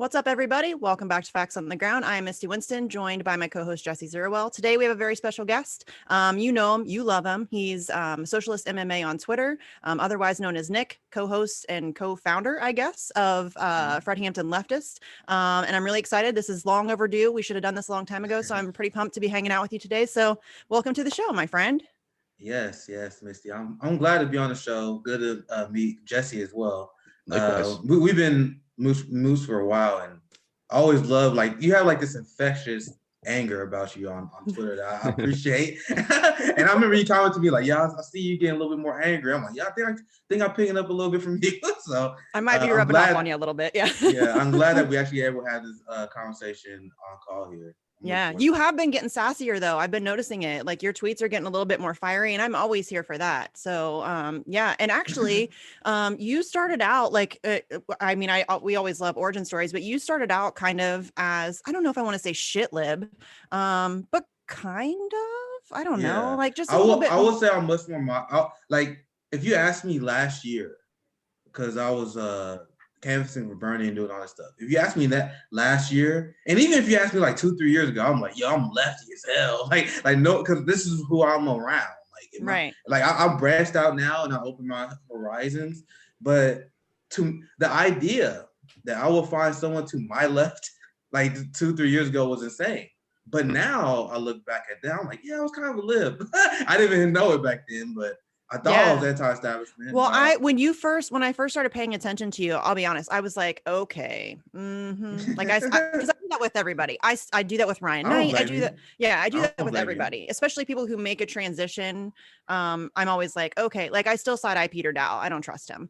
What's up, everybody? Welcome back to Facts on the Ground. I am Misty Winston, joined by my co-host Jesse Zerwell. Today, we have a very special guest. You know him, you love him. He's Socialist MMA on Twitter, otherwise known as Nick, co-host and co-founder, I guess, of Fred Hampton Leftist. And I'm really excited. This is long overdue. We should have done this a long time ago, so I'm pretty pumped to be hanging out with you today. So welcome to the show, my friend. Yes, Misty. I'm glad to be on the show. Good to meet Jesse as well. Likewise. We've been moose for a while, and I always love, like, you have like this infectious anger about you on Twitter that I appreciate. And I remember you commented to me like, "Yeah, I see you getting a little bit more angry." I'm like, "Yeah, I think I'm picking up a little bit from you." So I might be rubbing off on you a little bit. Yeah. Yeah, I'm glad that we actually able to have this conversation on call here. Yeah, you have been getting sassier though. I've been noticing it. Like your tweets are getting a little bit more fiery, and I'm always here for that. So, yeah. And actually, you started out like, we always love origin stories, but you started out kind of as, I don't know if I want to say shit lib, but kind of, I don't know, like just a little bit. I will say I'm much more like, if you asked me last year, because I was canvassing for Bernie and doing all this stuff. If you asked me that last year, and even if you asked me like 2-3 years ago, I'm like, yo, I'm lefty as hell. Like no, because this is who I'm around. Like, right. I'm branched out now and I open my horizons. But to the idea that I will find someone to my left like 2-3 years ago was insane. But now I look back at that, I'm like, yeah, I was kind of a lib. I didn't even know it back then, but I thought I was anti-establishment. Well, when I first started paying attention to you, I'll be honest, I was like, okay, like because I do that with everybody. I do that with Ryan Knight. I do that. Yeah, I do that with everybody, especially people who make a transition. I'm always like, okay, like I still side eye Peter Dow. I don't trust him.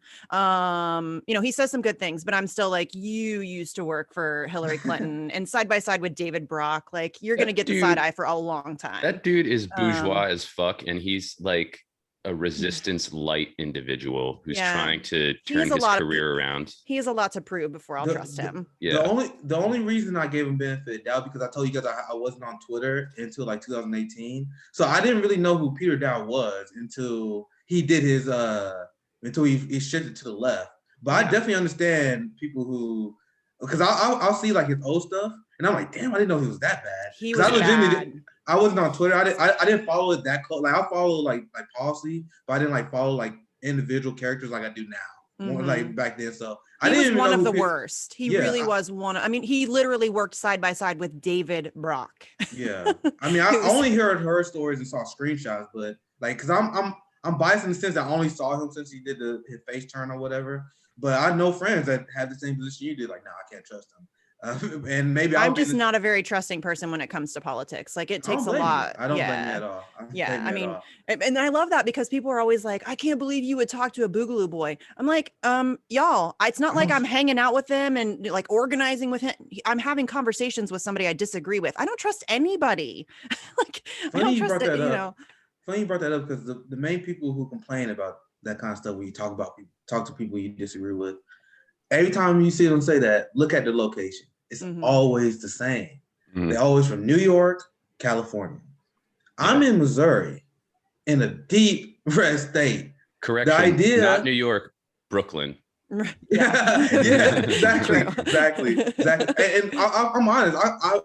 He says some good things, but I'm still like, you used to work for Hillary Clinton and side by side with David Brock. Like you're gonna get the side eye for a long time. That dude is bourgeois as fuck, and he's like a resistance light individual who's trying to turn his career around. He has a lot to prove before I'll trust him. The only reason I gave him benefit of doubt, because I told you guys I wasn't on Twitter until like 2018, so I didn't really know who Peter Dow was until he did his until he shifted to the left. But I definitely understand people who, because I'll see like his old stuff and I'm like, damn, I didn't know he was that bad. He was bad. I wasn't on Twitter. I didn't follow it that close. Like I follow like policy, but I didn't like follow like individual characters like I do now. Mm-hmm. Like back then. So he was one of the worst. He really was one. I mean, he literally worked side by side with David Brock. Yeah. I mean, I only heard her stories and saw screenshots, but like, cause I'm biased in the sense that I only saw him since he did his face turn or whatever. But I know friends that had the same position you did. Like, nah, I can't trust him. And maybe I'm just not a very trusting person when it comes to politics. Like it takes a lot. I don't blame you at all. I mean, and I love that because people are always like, I can't believe you would talk to a Boogaloo boy. I'm like, y'all, it's not like I'm hanging out with them and like organizing with him. I'm having conversations with somebody I disagree with. I don't trust anybody. Like I don't trust it, you know. Funny you brought that up because the main people who complain about that kind of stuff when you talk to people you disagree with, every time you see them say that, look at the location. It's always the same. Mm-hmm. They're always from New York, California. I'm in Missouri, in a deep red state. Correction. The idea, not New York, Brooklyn. Yeah, exactly. And I'm honest.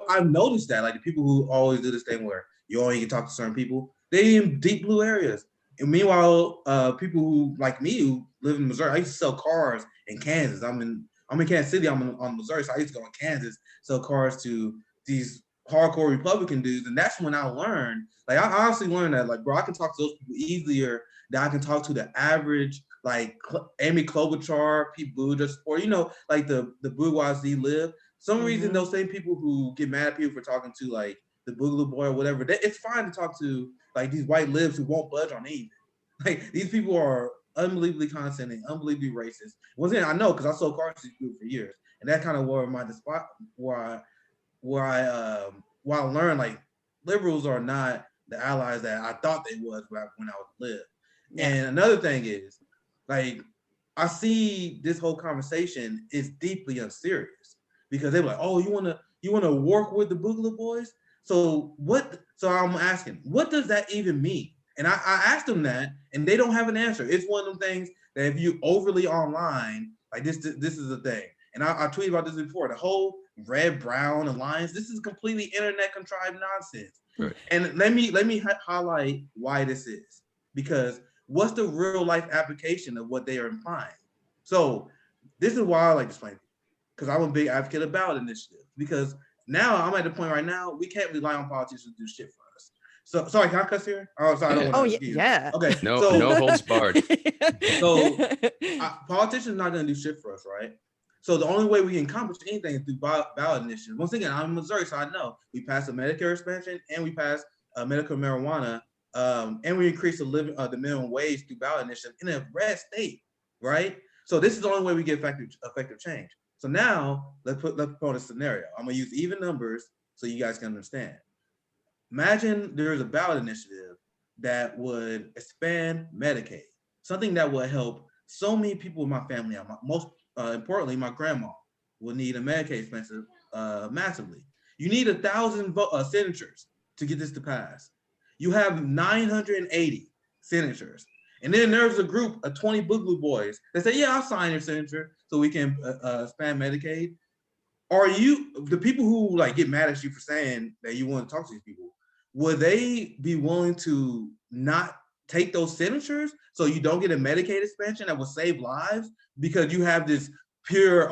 I've noticed that, like the people who always do this thing where you only can talk to certain people, they in deep blue areas. And meanwhile, people who like me who live in Missouri, I used to sell cars in Kansas. I'm in Kansas City. I'm on Missouri, so I used to go in Kansas, sell cars to these hardcore Republican dudes, and that's when I learned. Like, I honestly learned that, like, bro, I can talk to those people easier than I can talk to the average, like, Amy Klobuchar, Pete Buttigieg, or like the bourgeoisie live. Some reason those same people who get mad at people for talking to like the Boogaloo boy or whatever, it's fine to talk to like these white libs who won't budge on anything. Like, these people are unbelievably condescending, unbelievably racist. Once again, I know because I sold cars to these people for years, and that kind of where I learned like liberals are not the allies that I thought they was when I was live. Yeah. And another thing is, like, I see this whole conversation is deeply unserious because they're like, oh, you wanna work with the Boogaloo boys? So I'm asking, what does that even mean? And I asked them that, and they don't have an answer. It's one of them things that if you overly online, like this is the thing. and I tweeted about this before, the whole red brown alliance, this is completely internet contrived nonsense. Right. And let me highlight why this is, because what's the real life application of what they are implying? So this is why I like to explain it, because I'm a big advocate of ballot initiative, because now I'm at the point right now, we can't rely on politicians to do shit for us. So sorry, can I cuss here? Oh, sorry, I don't want to. Yeah. Okay. No holds barred. So politicians are not going to do shit for us, right? So the only way we can accomplish anything is through ballot initiatives. Once again, I'm in Missouri, so I know we passed a Medicare expansion and we passed medical marijuana, and we increased the minimum wage through ballot initiative in a red state, right? So this is the only way we get effective change. So now let's put on a scenario. I'm gonna use even numbers so you guys can understand. Imagine there is a ballot initiative that would expand Medicaid, something that would help so many people in my family out. Most importantly, my grandma will need a Medicaid expensive massively. You need 1,000 signatures to get this to pass. You have 980 signatures. And then there's a group of 20 boogaloo boys that say, yeah, I'll sign your signature so we can expand Medicaid. Are you, the people who like get mad at you for saying that you want to talk to these people, would they be willing to not take those signatures so you don't get a Medicaid expansion that will save lives because you have this pure,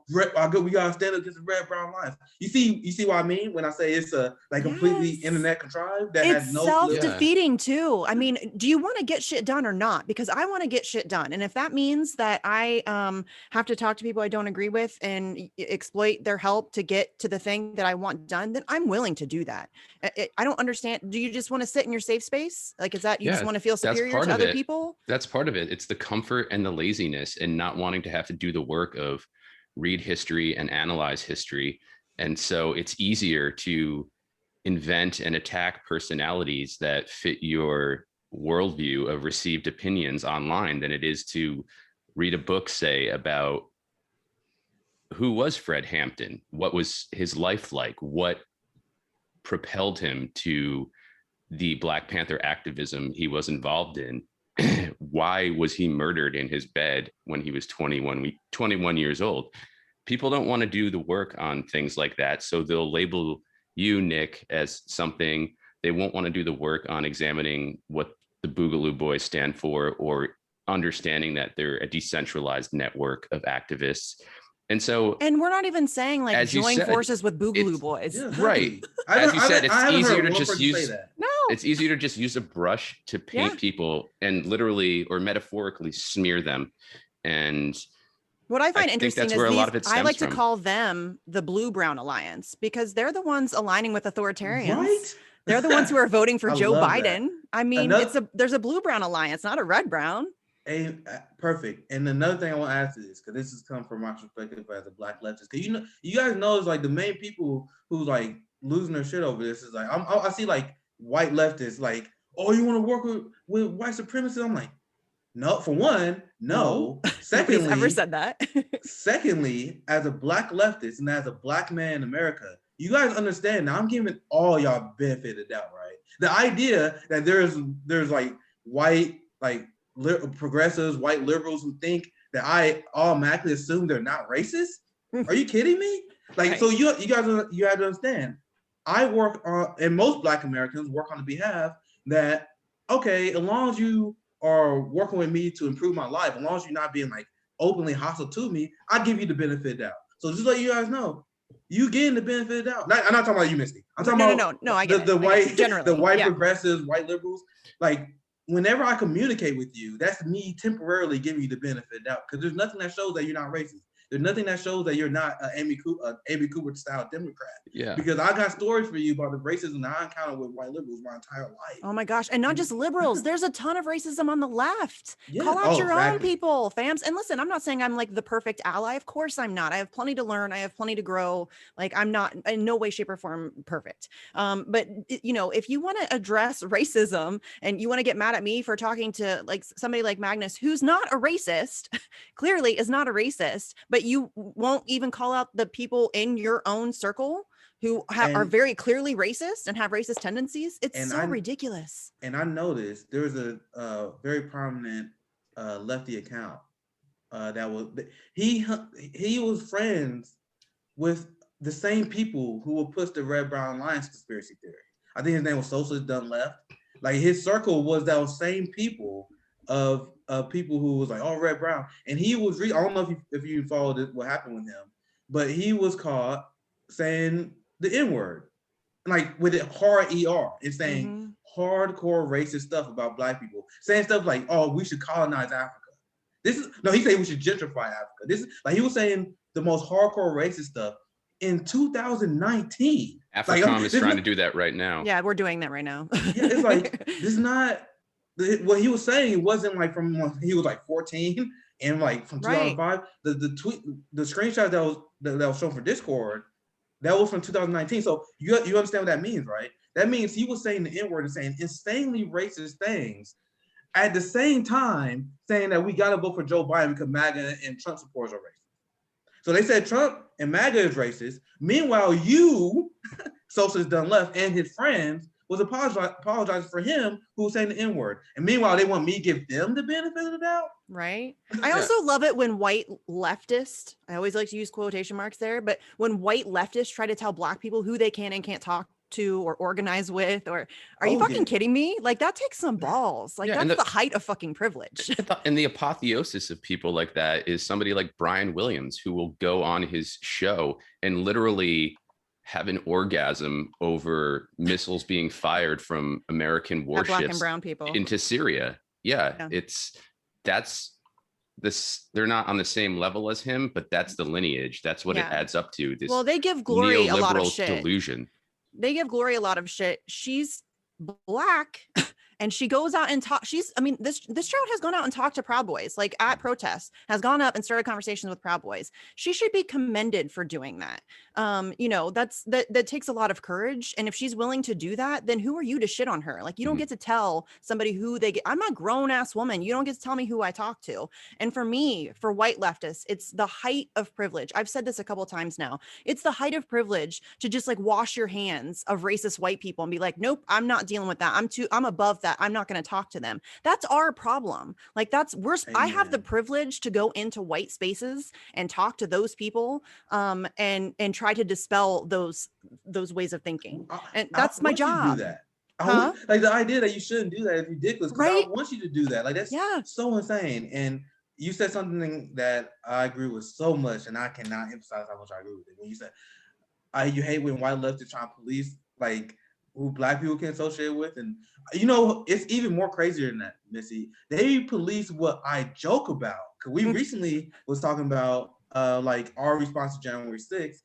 we gotta stand up against the red brown lines. You see what I mean when I say it's a completely internet contrived that it's has no self-defeating too. I mean, do you want to get shit done or not? Because I want to get shit done, and if that means that I have to talk to people I don't agree with and exploit their help to get to the thing that I want done, then I'm willing to do that. I don't understand. Do you just want to sit in your safe space? Like, is that you just want to feel superior to other people? That's part of it. It's the comfort and the laziness and not wanting to have to do the work of read history and analyze history. And so it's easier to invent and attack personalities that fit your worldview of received opinions online than it is to read a book, say, about who was Fred Hampton, what was his life like, what propelled him to the Black Panther activism he was involved in. Why was he murdered in his bed when he was 21 years old? People don't want to do the work on things like that. So they'll label you, Nick, as something. They won't want to do the work on examining what the Boogaloo Boys stand for or understanding that they're a decentralized network of activists. And we're not even saying like join forces with Boogaloo Boys. Yeah, right. As you said, it's easier to just use it's easier to just use a brush to paint people and literally or metaphorically smear them. And what I find interesting is I like to call them the blue-brown alliance because they're the ones aligning with authoritarians. Right? They're the ones who are voting for Joe Biden. That. I mean, there's a blue-brown alliance, not a red-brown. Perfect. And another thing I want to ask is, because this has come from my perspective as a Black leftist, because you guys know it's like the main people who like losing their shit over this is like I see like white leftists like, oh, you want to work with white supremacists? I'm like, no. For one, no. Secondly, nobody's ever said that. Secondly, as a Black leftist and as a Black man in America, you guys understand now. I'm giving all y'all benefit of the doubt, right? The idea that there's like white like progressives, white liberals who think that I automatically assume they're not racist. Are you kidding me? Like, right. So you guys you have to understand. I work on, and most Black Americans work on the behalf that, okay, as long as you are working with me to improve my life, as long as you're not being like openly hostile to me, I give you the benefit of the doubt. So just let you guys know, you getting the benefit of the doubt. I'm not talking about you, Misty. I'm talking about I get the white, the white progressives, white liberals. Like, whenever I communicate with you, that's me temporarily giving you the benefit of doubt because there's nothing that shows that you're not racist. There's nothing that shows that you're not an Amy Cooper style Democrat. Yeah. Because I got stories for you about the racism that I encountered with white liberals my entire life. Oh my gosh. And not just liberals. There's a ton of racism on the left. Yeah. Call out your own people, fams. And listen, I'm not saying I'm like the perfect ally. Of course I'm not. I have plenty to learn. I have plenty to grow. Like I'm not in no way, shape or form perfect. But you know, if you want to address racism and you want to get mad at me for talking to like somebody like Magnus, who's not a racist, clearly is not a racist, but you won't even call out the people in your own circle who are very clearly racist and have racist tendencies. It's so ridiculous. And I noticed there's a very prominent lefty account that was he was friends with the same people who will push the Red Brown Alliance conspiracy theory. I think his name was Socialist Done Left. Like his circle was those same people of people who was like, oh, Red Brown. And he was, I don't know if you followed it, what happened with him, but he was caught saying the N-word, like with it hard ER, and saying hardcore racist stuff about Black people, saying stuff like, oh, we should colonize Africa. He said we should gentrify Africa. This is like, he was saying the most hardcore racist stuff in 2019. AFRICOM is trying to do that right now. Yeah, we're doing that right now. Yeah, it's like, this is not what he was saying. It wasn't like from when he was like 14 and like from 2005. Right. The tweet, the screenshot that was shown for Discord, that was from 2019. So you understand what that means, right? That means he was saying the N-word and saying insanely racist things at the same time saying that we got to vote for Joe Biden because MAGA and Trump supporters are racist. So they said Trump and MAGA is racist. Meanwhile, you, Socialist Done Left, and his friends was apologizing for him who was saying the N-word. And meanwhile, they want me to give them the benefit of the doubt? Right. I also love it when white leftists, I always like to use quotation marks there, but when white leftists try to tell Black people who they can and can't talk to or organize with, or are you fucking kidding me? Like, that takes some balls. Like, that's the height of fucking privilege. And the apotheosis of people like that is somebody like Brian Williams, who will go on his show and literally have an orgasm over missiles being fired from American warships Black and brown people into Syria. Yeah. They're not on the same level as him, but that's the lineage. That's what it adds up to. This they give Glory a lot of shit. Delusion. They give Glory a lot of shit. She's Black and she goes out and this child has gone out and talked to Proud Boys, like at protests, has gone up and started conversations with Proud Boys. She should be commended for doing that. That takes a lot of courage. And if she's willing to do that, then who are you to shit on her? Like, you don't get to tell somebody who I'm a grown ass woman. You don't get to tell me who I talk to. And for me, for white leftists, it's the height of privilege. I've said this a couple of times now. It's the height of privilege to just like wash your hands of racist white people and be like, nope, I'm not dealing with that. I'm above that. I'm not going to talk to them. That's our problem. Like, that's worse. I have the privilege to go into white spaces and talk to those people and try to dispel those ways of thinking. And that's my job. Do that. Like, the idea that you shouldn't do that is ridiculous. Right? I want you to do that. Like, that's so insane. And you said something that I agree with so much, and I cannot emphasize how much I agree with it. When you said, you hate when white leftists try to police like who Black people can associate with. And it's even more crazier than that, Missy. They police what I joke about. Because we recently was talking about like our response to January 6th.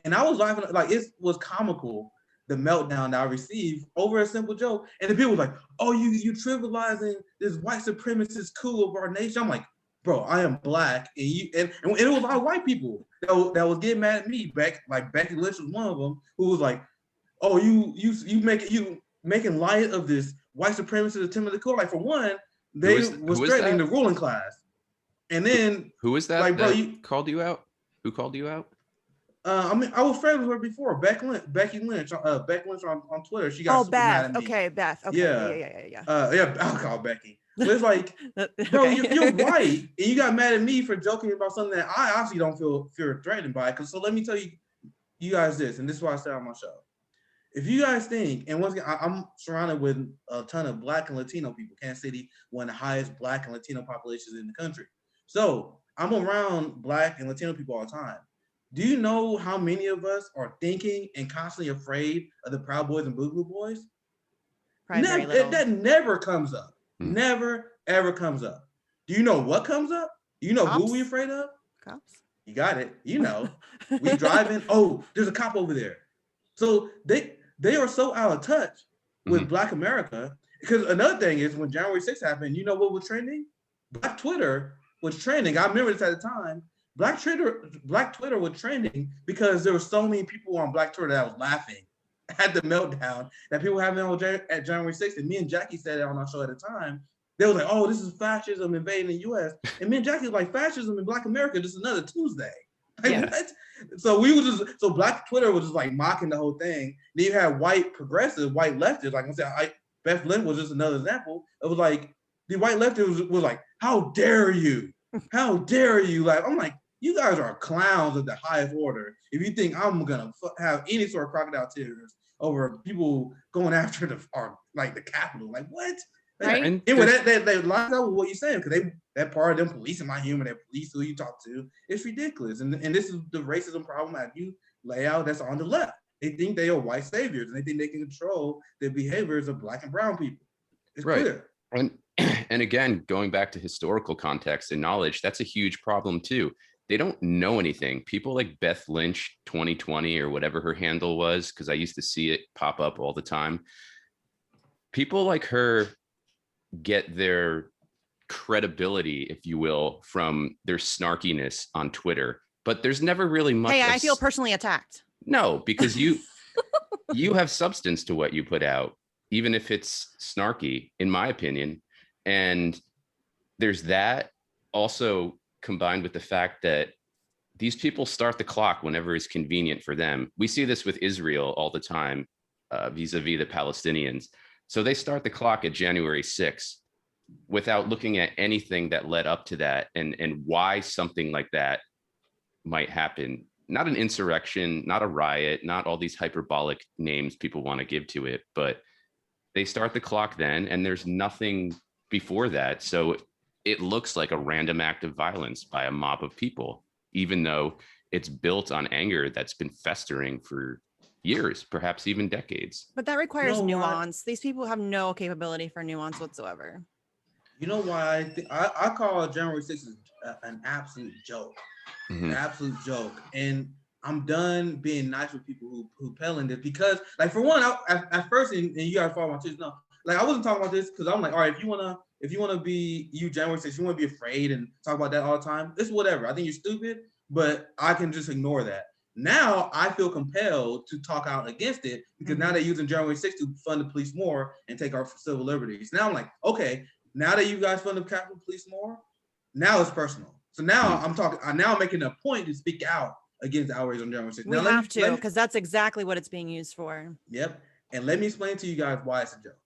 And I was laughing, like, it was comical, the meltdown that I received over a simple joke. And the people were like, oh, you trivializing this white supremacist coup of our nation. I'm like, bro, I am Black. And it was a lot of white people that was getting mad at me. Becky Lynch was one of them, who was like, oh, you making light of this white supremacist attempt at the coup. Like, for one, they was threatening the ruling class. And then who is that? Like, bro, called you out? Who called you out? I was friends with her before. Becky Lynch on Twitter. She got Beth. mad at me. Okay, Beth. Okay. Yeah. I'll call Becky. But it's like, bro, you're white, and you got mad at me for joking about something that I obviously don't feel threatened by. So let me tell you guys this, and this is why I said on my show. If you guys think, and once again, I'm surrounded with a ton of Black and Latino people. Kansas City, one of the highest Black and Latino populations in the country. So I'm around Black and Latino people all the time. Do you know how many of us are thinking and constantly afraid of the Proud Boys and Boo-Boo Boys? That never comes up. Never, ever comes up. Do you know what comes up? Do you know who we're afraid of? Cops. You got it. We driving. Oh, there's a cop over there. So they are so out of touch with Black America. Because another thing is, when January 6th happened, you know what was trending? Black Twitter was trending. I remember this at the time. Black Twitter was trending because there were so many people on Black Twitter that was laughing at the meltdown that people having at January 6th. And me and Jackie said it on our show at the time. They were like, oh, this is fascism invading the U.S. And me and Jackie was like, fascism in Black America, just another Tuesday. Like, what? So Black Twitter was just like mocking the whole thing. Then you had white progressive, white leftists, like I said, Beth Lynn was just another example. It was like, the white leftists was like, how dare you How dare you? Like, I'm like, you guys are clowns of the highest order. If you think I'm gonna have any sort of crocodile tears over people going after the Capitol, like what? Like, Right. And anyway, that lines up with what you're saying, because that part of them policing my humor, that police who you talk to, it's ridiculous. And this is the racism problem that you lay out that's on the left. They think they are white saviors, and they think they can control the behaviors of Black and brown people. It's right. clear. And again, going back to historical context and knowledge, that's a huge problem too. They don't know anything. People like Beth Lynch 2020 or whatever her handle was, because I used to see it pop up all the time. People like her get their credibility, if you will, from their snarkiness on Twitter, but there's never really much. Hey, I feel personally attacked. No, because you have substance to what you put out, even if it's snarky, in my opinion. And there's that also combined with the fact that these people start the clock whenever it's convenient for them. We see this with Israel all the time, vis-a-vis the Palestinians. So they start the clock at January 6th without looking at anything that led up to that and why something like that might happen. Not an insurrection, not a riot, not all these hyperbolic names people want to give to it, but they start the clock then, and there's nothing before that. So it looks like a random act of violence by a mob of people, even though it's built on anger that's been festering for years, perhaps even decades. But that requires You know what? nuance. These people have no capability for nuance whatsoever. You know why I call January 6th an absolute joke. Mhm. An absolute joke. And I'm done being nice with people who peddling this, because, like, for one, at first, and you guys follow my tweets, no, like, I wasn't talking about this because I'm like, all right, if you wanna be January 6th, you wanna be afraid and talk about that all the time, it's whatever. I think you're stupid, but I can just ignore that. Now I feel compelled to talk out against it, because now they're using January 6th to fund the police more and take our civil liberties. Now I'm like, okay, now that you guys fund the Capitol Police more, now it's personal. So now I'm making a point to speak out against the outrage on January 6th. We have to, because that's exactly what it's being used for. Yep. And let me explain to you guys why it's a joke.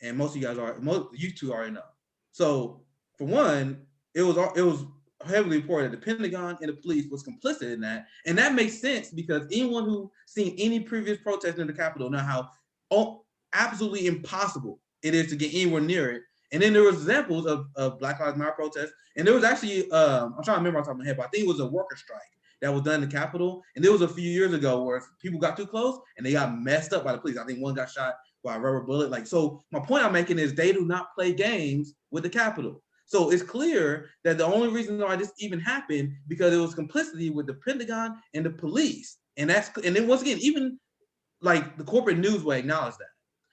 And most of you two already know. So for one, it was heavily reported that the Pentagon and the police was complicit in that. And that makes sense, because anyone who seen any previous protest in the Capitol know how absolutely impossible it is to get anywhere near it. And then there was examples of Black Lives Matter protests. And there was actually, I'm trying to remember off the top of my head, but I think it was a worker strike that was done in the Capitol. And there was a few years ago where people got too close and they got messed up by the police. I think one got shot by a rubber bullet. Like, so my point I'm making is they do not play games with the Capitol. So it's clear that the only reason why this even happened, because it was complicity with the Pentagon and the police. And then once again, even like the corporate news will acknowledge that.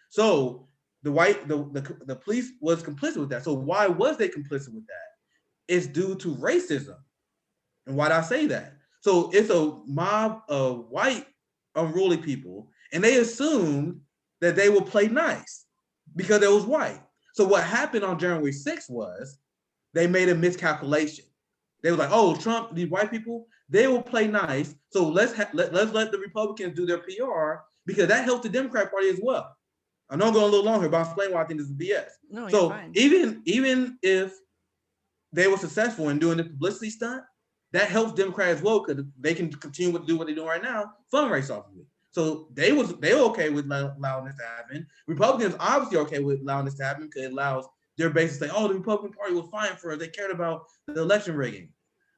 So the police was complicit with that. So why was they complicit with that? It's due to racism. And why did I say that? So it's a mob of white unruly people, and they assumed that they would play nice because it was white. So what happened on January 6th was they made a miscalculation. They were like, oh, Trump, these white people, they will play nice. So let's let the Republicans do their PR, because that helped the Democrat Party as well. I know I'm going a little longer, but I'll explain why I think this is BS. No, so you're fine. even if they were successful in doing the publicity stunt, that helps Democrats as well, because they can continue to do what they're doing right now, fundraise off of it. So they were okay with allowing this to happen. Republicans obviously are okay with allowing this to happen, because it allows their base to say, oh, the Republican Party was fine for us. They cared about the election rigging.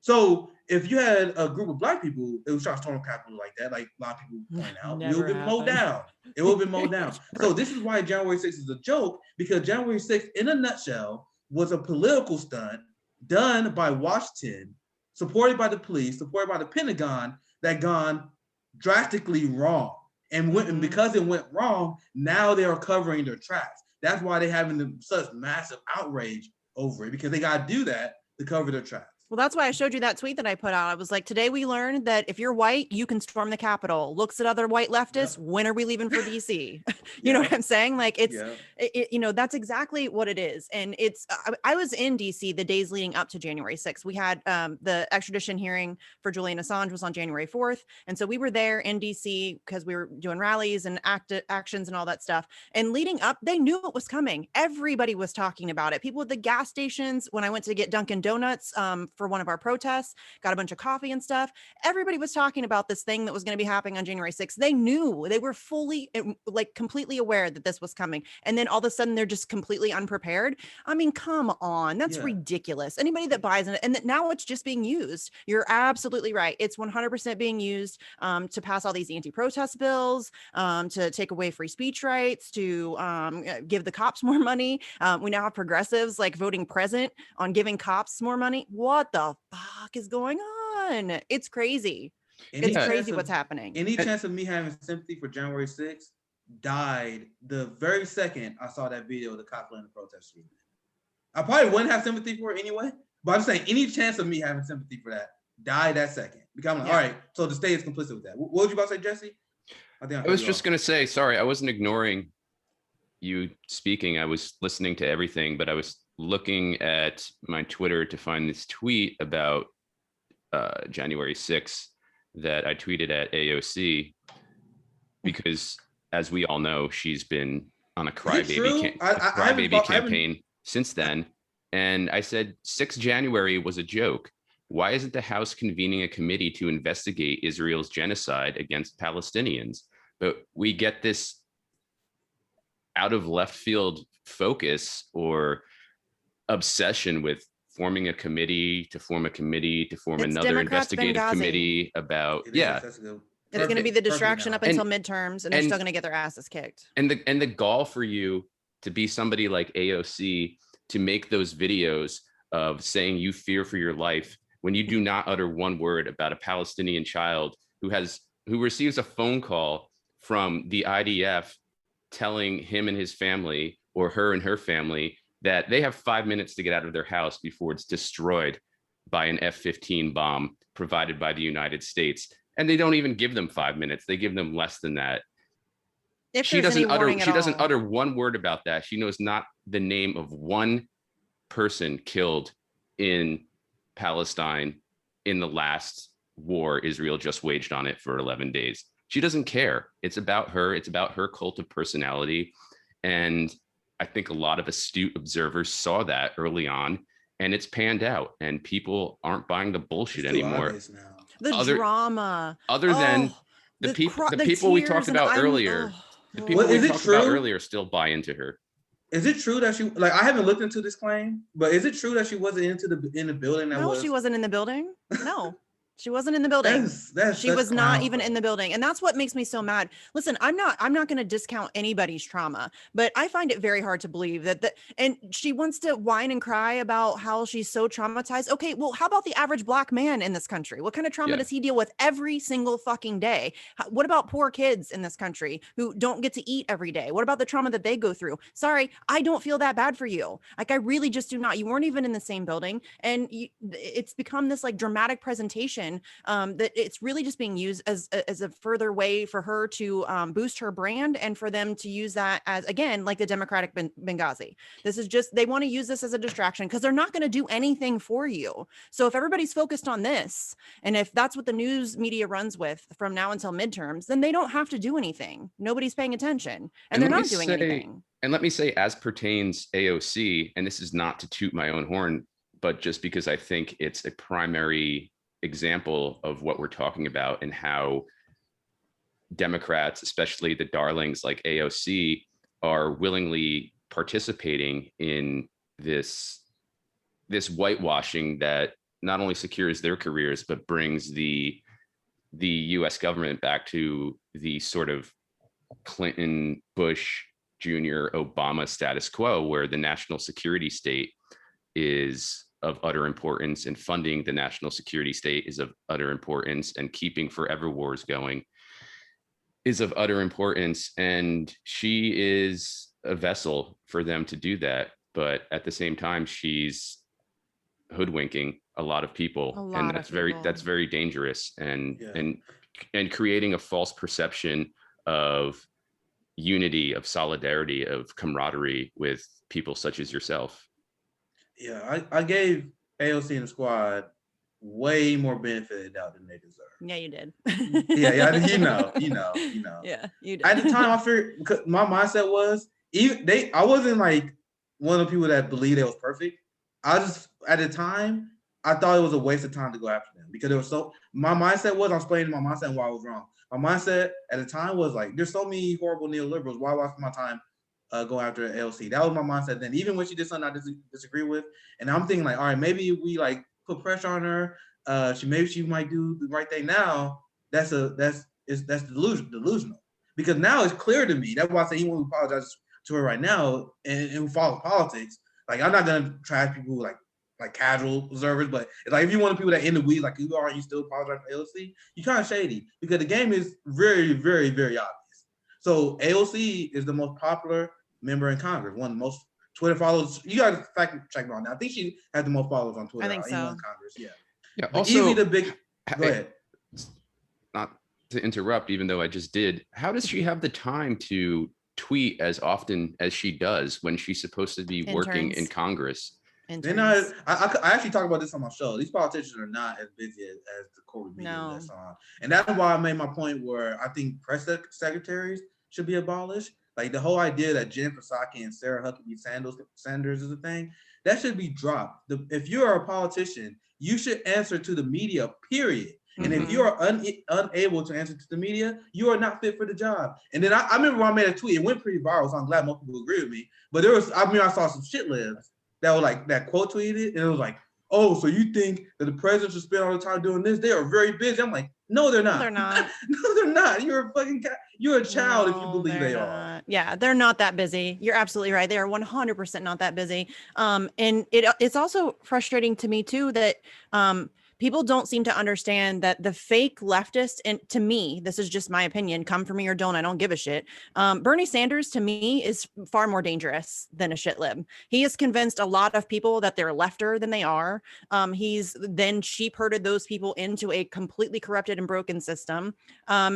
So if you had a group of Black people that was trying to storm Capitol like that, like a lot of people point out, it would have been mowed down. It would have been mowed down. So this is why January 6th is a joke, because January 6th, in a nutshell, was a political stunt done by Washington, supported by the police, supported by the Pentagon, that gone drastically wrong. And because it went wrong, now they are covering their tracks. That's why they're having such massive outrage over it, because they got to do that to cover their tracks. Well, that's why I showed you that tweet that I put out. I was like, today we learned that if you're white, you can storm the Capitol. Looks at other white leftists. Yep. When are we leaving for DC? You know what I'm saying? Like that's exactly what it is. And I was in DC the days leading up to January 6th. We had the extradition hearing for Julian Assange was on January 4th. And so we were there in DC because we were doing rallies and actions and all that stuff. And leading up, they knew it was coming. Everybody was talking about it. People at the gas stations, when I went to get Dunkin' Donuts for one of our protests, got a bunch of coffee and stuff. Everybody was talking about this thing that was going to be happening on January 6th. They knew, they were fully, like, completely aware that this was coming. And then all of a sudden they're just completely unprepared. I mean, come on, that's ridiculous. Anybody that buys it, and now it's just being used. You're absolutely right. It's 100% being used to pass all these anti-protest bills, to take away free speech rights, to give the cops more money. We now have progressives like voting present on giving cops more money. What the fuck is going on? It's crazy. It's crazy what's happening. Any chance of me having sympathy for January 6th died the very second I saw that video of the cop letting the protesters. I probably wouldn't have sympathy for it anyway, but I'm saying any chance of me having sympathy for that died that second. Because I'm like, all right, so the state is complicit with that. What was you about to say, Jesse? I was just going to say, sorry, I wasn't ignoring you speaking. I was listening to everything, but I was looking at my Twitter to find this tweet about January 6th that I tweeted at AOC, because as we all know, she's been on a crybaby campaign since then. And I said, 6 January was a joke. Why isn't the House convening a committee to investigate Israel's genocide against Palestinians? But we get this out of left field focus or obsession with forming a committee to form another Democrats investigative Benghazi. Committee about, it's going to be the distraction up until midterms, and they're still going to get their asses kicked. And the gall for you to be somebody like AOC to make those videos of saying you fear for your life when you do not utter one word about a Palestinian child who receives a phone call from the IDF telling him and his family, or her and her family, that they have 5 minutes to get out of their house before it's destroyed by an F-15 bomb provided by the United States. And they don't even give them 5 minutes. They give them less than that. She doesn't utter one word about that. She knows not the name of one person killed in Palestine in the last war Israel just waged on it for 11 days. She doesn't care. It's about her. It's about her cult of personality. And I think a lot of astute observers saw that early on, and it's panned out, and people aren't buying the bullshit anymore. Drama. Other than the people we talked about earlier. The people we talked about earlier still buy into her. Is it true that she, like, I haven't looked into this claim, but is it true that she wasn't in the building? She wasn't in the building. No. She wasn't in the building. She was not even in the building. And that's what makes me so mad. Listen, I'm not going to discount anybody's trauma, but I find it very hard to believe that and she wants to whine and cry about how she's so traumatized. Okay, well, how about the average Black man in this country? What kind of trauma does he deal with every single fucking day? What about poor kids in this country who don't get to eat every day? What about the trauma that they go through? Sorry, I don't feel that bad for you. Like, I really just do not. You weren't even in the same building. And it's become this like dramatic presentation that it's really just being used as a further way for her to boost her brand, and for them to use that as, again, like the Democratic Benghazi. This is just, they want to use this as a distraction because they're not going to do anything for you. So if everybody's focused on this, and if that's what the news media runs with from now until midterms, then they don't have to do anything. Nobody's paying attention, and they're not doing anything. And let me say, as pertains AOC, and this is not to toot my own horn, but just because I think it's a primary example of what we're talking about, and how Democrats, especially the darlings like AOC, are willingly participating in this whitewashing that not only secures their careers, but brings the US government back to the sort of Clinton, Bush, Jr., Obama status quo, where the national security state is of utter importance, and funding the national security state is of utter importance, and keeping forever wars going is of utter importance. And she is a vessel for them to do that. But at the same time, she's hoodwinking a lot of people, and that's very dangerous, and creating a false perception of unity, of solidarity, of camaraderie with people such as yourself. Yeah, I gave AOC and the squad way more benefit of the doubt than they deserve. Yeah, you did. yeah, you know. Yeah, you did. At the time, I figured, because my mindset was, I wasn't like one of the people that believed it was perfect. At the time, I thought it was a waste of time to go after them because it was my mindset was, I'm explaining my mindset and why I was wrong. My mindset at the time was like, there's so many horrible neoliberals. Why waste my time going after AOC? That was my mindset then, even when she did something I disagree with. And I'm thinking like, all right, maybe we like put pressure on her. Maybe she might do the right thing now. That's delusional. Because now it's clear to me. That's why I say even when we apologize to her right now and who follows politics, like I'm not gonna trash people who like casual observers, but it's like if you want people that in the weeds, like you are, you still apologize for AOC, you kind of shady because the game is very, very, very obvious. So AOC is the most popular member in Congress, one of the most Twitter followers. You got to fact check me on that. I think she has the most followers on Twitter. I think so. In Congress, yeah. Yeah. But Also, easily the big. Go ahead. Not to interrupt, even though I just did. How does she have the time to tweet as often as she does when she's supposed to be working in Congress? They're not. I actually talk about this on my show. These politicians are not as busy as the corporate media that's on, and that's why I made my point where I think press secretaries should be abolished. Like the whole idea that Jen Psaki and Sarah Huckabee Sanders is a thing that should be dropped. If you are a politician, you should answer to the media. Period. And if you are unable to answer to the media, you are not fit for the job. And then I remember when I made a tweet, it went pretty viral, so I'm glad most people agree with me. But I saw some shit libs that were like that quote tweeted, and it was like, oh, so you think that the president should spend all the time doing this? They are very busy. I'm like, no, they're not. They're not. No, they're not. You're a child if you believe they are. Yeah, they're not that busy. You're absolutely right. They are 100% not that busy. And it's also frustrating to me too that people don't seem to understand that the fake leftists, and to me, this is just my opinion, come for me or don't, I don't give a shit. Bernie Sanders to me is far more dangerous than a shit lib. He has convinced a lot of people that they're lefter than they are. He's then sheep herded those people into a completely corrupted and broken system.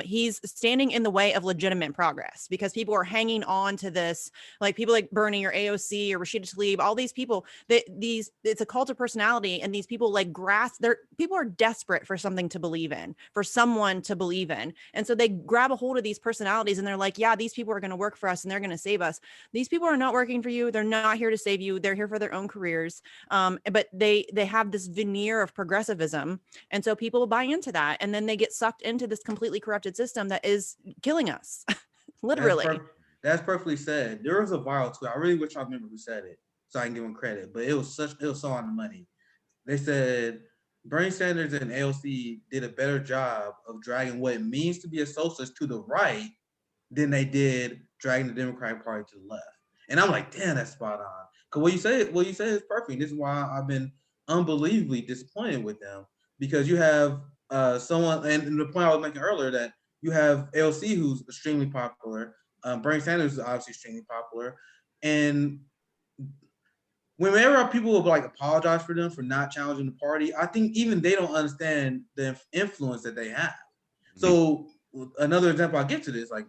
He's standing in the way of legitimate progress because people are hanging on to this, like people like Bernie or AOC or Rashida Tlaib, all these people it's a cult of personality, and these people like people are desperate for something to believe in, for someone to believe in. And so they grab a hold of these personalities and they're like, yeah, these people are going to work for us and they're going to save us. These people are not working for you. They're not here to save you. They're here for their own careers. But they have this veneer of progressivism. And so people buy into that. And then they get sucked into this completely corrupted system that is killing us. Literally. That's perfectly said. There was a viral tweet. I really wish I remember who said it so I can give them credit, but it was so on the money. They said, Bernie Sanders and AOC did a better job of dragging what it means to be a socialist to the right than they did dragging the Democratic Party to the left. And I'm like, damn, that's spot on. Because what you say is perfect. This is why I've been unbelievably disappointed with them, because you have someone, and the point I was making earlier, that you have AOC who's extremely popular. Bernie Sanders is obviously extremely popular. And whenever people will like apologize for them for not challenging the party, I think even they don't understand the influence that they have. So another example I get to this, like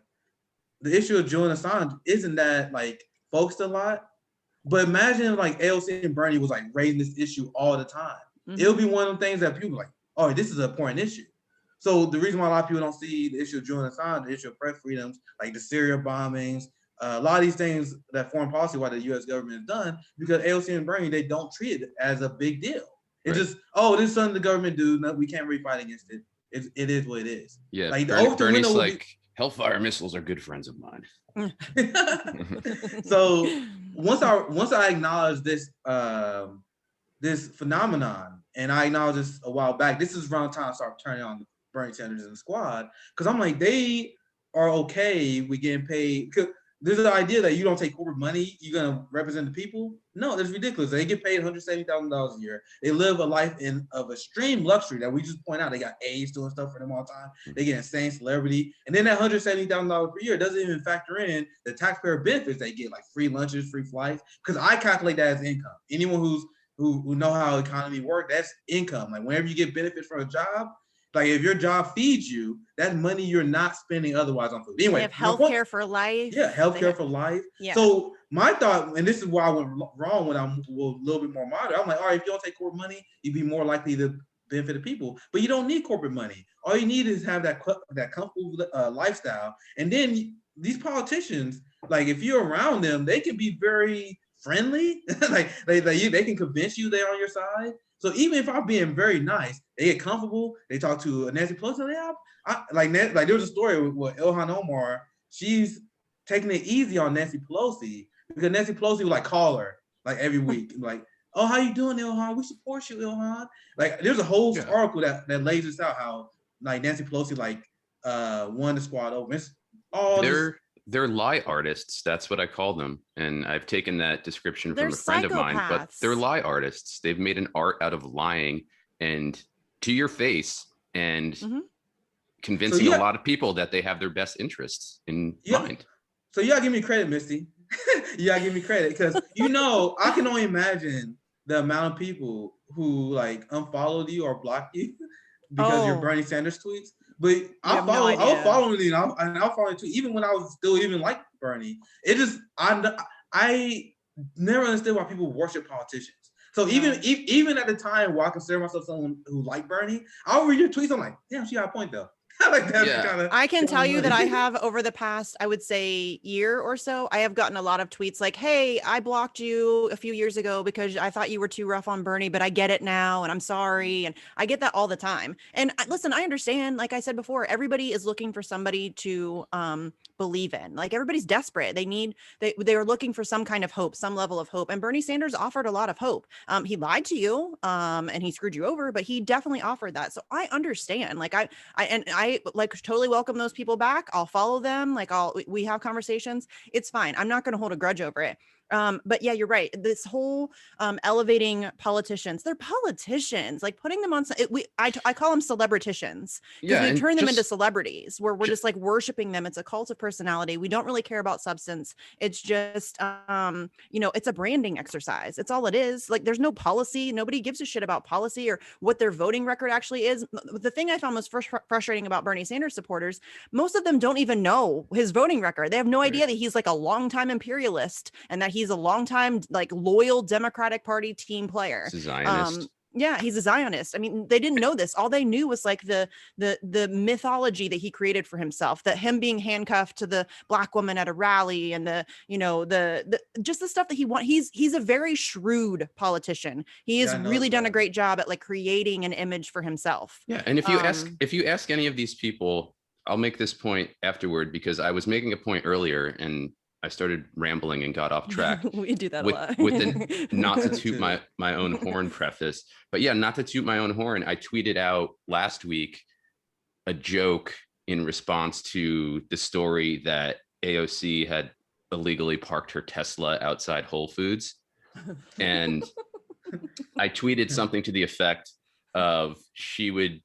the issue of Julian Assange isn't that like focused a lot, but imagine like AOC and Bernie was like raising this issue all the time. It'll be one of the things that people are like, oh, this is an important issue. So the reason why a lot of people don't see the issue of Julian Assange, the issue of press freedoms, like the Syria bombings, a lot of these things that foreign policy, why the U.S. government has done, because AOC and Bernie, they don't treat it as a big deal. It's just, oh, this is something the government do. No, we can't really fight against it. It is what it is. Yeah, like Bernie's like, Hellfire missiles are good friends of mine. So once I acknowledge this this phenomenon, and I acknowledged this a while back, this is around the time I started turning on Bernie Sanders and the squad, because I'm like, they are okay with getting paid. There's the idea that you don't take corporate money, you're gonna represent the people. No, that's ridiculous. They get paid $170,000 a year. They live a life of extreme luxury that we just point out. They got aides doing stuff for them all the time. They get insane celebrity, and then that $170,000 per year doesn't even factor in the taxpayer benefits they get, like free lunches, free flights. Because I calculate that as income. Anyone who know how economy works, that's income. Like whenever you get benefits from a job, like if your job feeds you, that money you're not spending otherwise on food. Anyway, they have healthcare for life. Yeah, healthcare for life. Yeah. So my thought, and this is why I went wrong when I'm a little bit more moderate. I'm like, all right, if you don't take corporate money, you'd be more likely to benefit the people. But you don't need corporate money. All you need is have that comfortable lifestyle. And then these politicians, like if you're around them, they can be very friendly. Like they can convince you they're on your side. So even if I'm being very nice, they get comfortable. They talk to Nancy Pelosi. Like there was a story with Ilhan Omar. She's taking it easy on Nancy Pelosi because Nancy Pelosi would like call her like every week, like, "Oh, how you doing, Ilhan? We support you, Ilhan." Like there's a whole article that lays this out how like Nancy Pelosi like won the squad over. It's all they're lie artists. That's what I call them. And I've taken that description from a friend of mine, but they're lie artists. They've made an art out of lying and to your face and convincing a lot of people that they have their best interests in mind. So you gotta give me credit, Misty. You gotta give me credit because I can only imagine the amount of people who like unfollowed you or blocked you because your Bernie Sanders tweets. But I was following you, and I'll follow you too, even when I was still even like Bernie. It just I never understood why people worship politicians. So even at the time where I consider myself someone who liked Bernie, I'll read your tweets. I'm like, damn, she got a point though. I can tell you that I have over the past, I would say year or so, I have gotten a lot of tweets like, hey, I blocked you a few years ago because I thought you were too rough on Bernie, but I get it now and I'm sorry. And I get that all the time. And listen, I understand, like I said before, everybody is looking for somebody to believe in. Like everybody's desperate. They are looking for some kind of hope, some level of hope. And Bernie Sanders offered a lot of hope. He lied to you and he screwed you over, but he definitely offered that. So I understand. Like I like totally welcome those people back. I'll follow them. Like we have conversations. It's fine. I'm not going to hold a grudge over it. But yeah, you're right. This whole elevating politicians, they're politicians, like putting them on. I call them celebriticians because we turn them into celebrities where we're just like worshiping them. It's a cult of personality. We don't really care about substance. It's just, it's a branding exercise. It's all it is. Like there's no policy. Nobody gives a shit about policy or what their voting record actually is. The thing I found most frustrating about Bernie Sanders supporters, most of them don't even know his voting record. They have no idea that he's like a longtime imperialist and that he's a longtime like loyal Democratic Party team player. Zionist. Yeah, he's a Zionist. I mean, they didn't know this. All they knew was like the mythology that he created for himself, that him being handcuffed to the black woman at a rally and the just the stuff that he wants. He's a very shrewd politician. He has really done a great job at like creating an image for himself. Yeah. And if you ask any of these people, I'll make this point afterward because I was making a point earlier and I started rambling and got off track. We do that a lot. with the not to toot my own horn preface. But yeah, not to toot my own horn. I tweeted out last week a joke in response to the story that AOC had illegally parked her Tesla outside Whole Foods. And I tweeted something to the effect of she would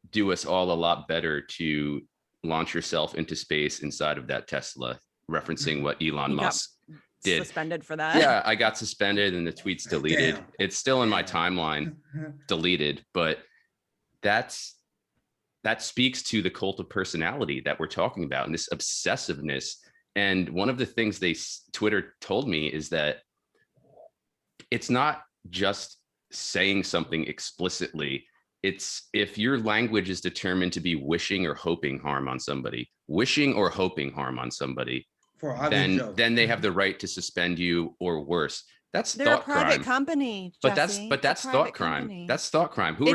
do us all a lot better to launch yourself into space inside of that Tesla, referencing what Elon Musk did. Suspended for that. Yeah, I got suspended and the tweet's deleted. Damn. It's still in my timeline, deleted, but that speaks to the cult of personality that we're talking about and this obsessiveness. And one of the things Twitter told me is that it's not just saying something explicitly. It's if your language is determined to be wishing or hoping harm on somebody, then they have the right to suspend you or worse. They're thought crime. They're a private company, Jesse. But that's thought crime. That's thought crime. Who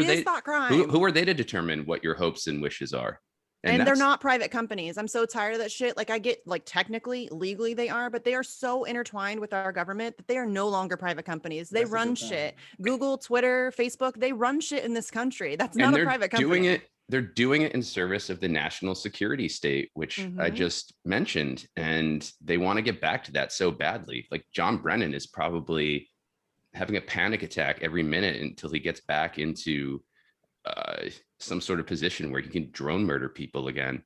are they to determine what your hopes and wishes are? And they're not private companies. I'm so tired of that shit. Like I get like technically, legally they are, but they are so intertwined with our government that they are no longer private companies. They run shit. Google, Twitter, Facebook, they run shit in this country. That's not a private company. They're doing it in service of the national security state, which I just mentioned. And they want to get back to that so badly. Like John Brennan is probably having a panic attack every minute until he gets back into some sort of position where he can drone murder people again.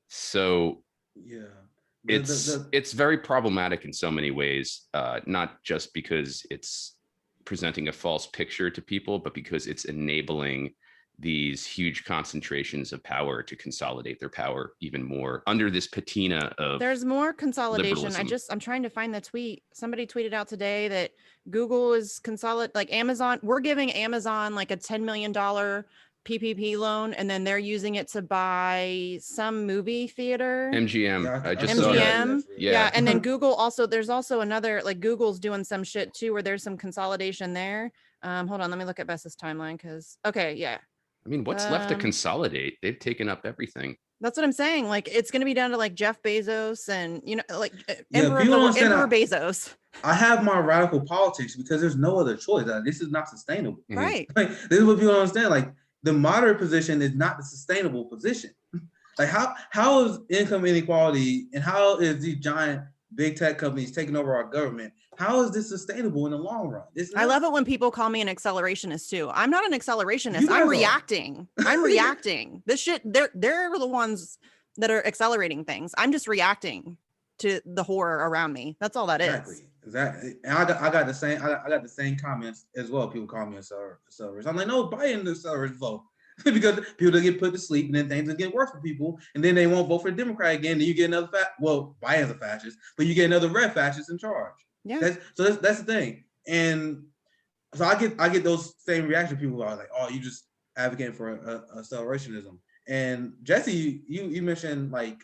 So yeah, it's very problematic in so many ways, not just because it's presenting a false picture to people, but because it's enabling these huge concentrations of power to consolidate their power even more under this patina of there's more consolidation. Liberalism. I'm trying to find the tweet. Somebody tweeted out today that Google is like Amazon. We're giving Amazon like a $10 million PPP loan, and then they're using it to buy some movie theater. MGM. Yeah, I just saw that. MGM. Yeah. Yeah. And then Google also, there's also another, like Google's doing some shit too, where there's some consolidation there. Hold on, let me look at Bess's timeline because yeah. I mean, what's left to consolidate? They've taken up everything. That's what I'm saying. Like, it's going to be down to like Jeff Bezos and, like Yeah, Emperor Bezos. I have my radical politics because there's no other choice. This is not sustainable. Right. Like, this is what people don't understand. Like, the moderate position is not the sustainable position. Like, how is income inequality and how is these giant big tech companies taking over our government? How is this sustainable in the long run? I love it when people call me an accelerationist too. I'm not an accelerationist. I'm reacting. I'm reacting. This shit, they're the ones that are accelerating things. I'm just reacting to the horror around me. That's all that is. Exactly. And I got the same. I got the same comments as well. People call me a accelerist. I'm like, no, Biden the accelerist vote. Because people get put to sleep and then things will get worse for people, and then they won't vote for the Democrat again. Then you get another Biden's a fascist, but you get another red fascist in charge. Yeah. That's the thing. And so I get those same reaction. People are like, oh, you just advocating for accelerationism. And Jesse, you mentioned like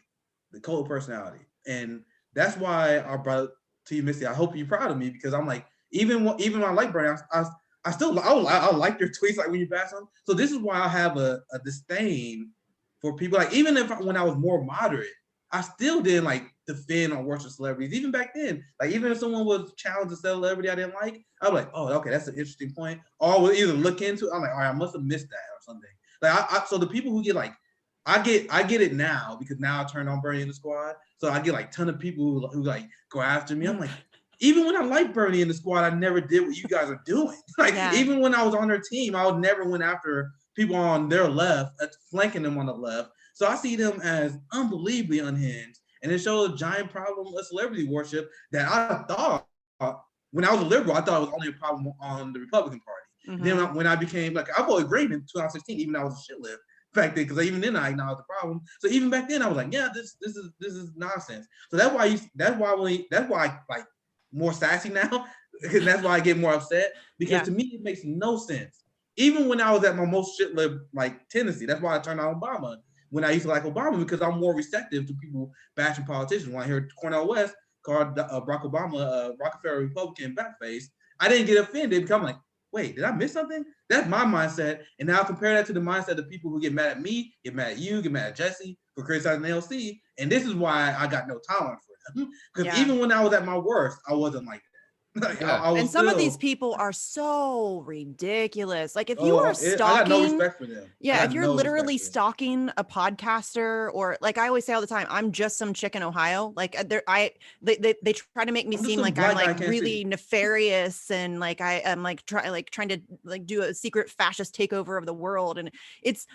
the cult of personality, and that's why I brought it to you, Misty. I hope you're proud of me because I'm like, even when I like Bernie, I like your tweets, like when you bash them. So this is why I have a disdain for people. Like, even when I was more moderate, I still didn't like defend or worship celebrities. Even back then, like even if someone was challenged a celebrity I didn't like, I was like, oh, okay, that's an interesting point. Or I would either look into it. I'm like, all right, I must have missed that or something. Like so the people who get like, I get it now because now I turned on Bernie in the squad. So I get like ton of people who like go after me. I'm like, even when I liked Bernie in the squad, I never did what you guys are doing. Like, even when I was on their team, I would never went after people on their left, flanking them on the left. So I see them as unbelievably unhinged. And it shows a giant problem of celebrity worship that I thought, when I was a liberal, I thought it was only a problem on the Republican Party. Mm-hmm. Then when I became, like, I voted Green in 2016, even though I was a shit lib back then, because even then I acknowledged the problem. So even back then I was like, yeah, this is nonsense. So that's why I like more sassy now, and that's why I get more upset, because to me it makes no sense. Even when I was at my most shit lib like tendency, that's why I turned on Obama when I used to like Obama, because I'm more receptive to people bashing politicians. When I heard Cornel West called Barack Obama a Rockefeller Republican blackface, I didn't get offended because I'm like, wait, did I miss something? That's my mindset. And now compare that to the mindset of people who get mad at me, get mad at you, get mad at Jesse for criticizing the LC. And this is why I got no tolerance for them. Because even when I was at my worst, I wasn't like that. Like, and some of these people are so ridiculous. Like, if you are stalking, I got no respect for them. If you're literally stalking a podcaster, or like I always say all the time, I'm just some chick in Ohio. Like they try to make me seem like I'm like really nefarious and like I am like trying to like do a secret fascist takeover of the world. And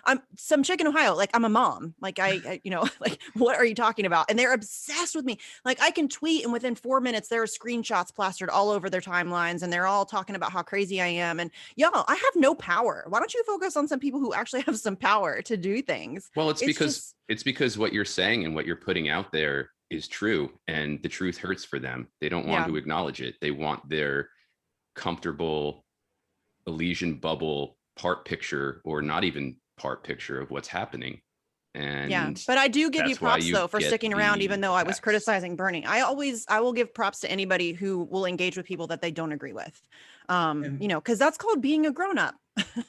I'm some chick in Ohio. Like, I'm a mom. Like I like, what are you talking about? And they're obsessed with me. Like, I can tweet and within 4 minutes there are screenshots plastered all over their timelines and they're all talking about how crazy I am. And y'all, I have no power. Why don't you focus on some people who actually have some power to do things? Well, it's because what you're saying and what you're putting out there is true, and the truth hurts for them. They don't want to acknowledge it. They want their comfortable Elysian bubble part picture, or not even part picture, of what's happening. And but I do give you props though for sticking around, even though I was criticizing Bernie. I will give props to anybody who will engage with people that they don't agree with. Because that's called being a grown-up.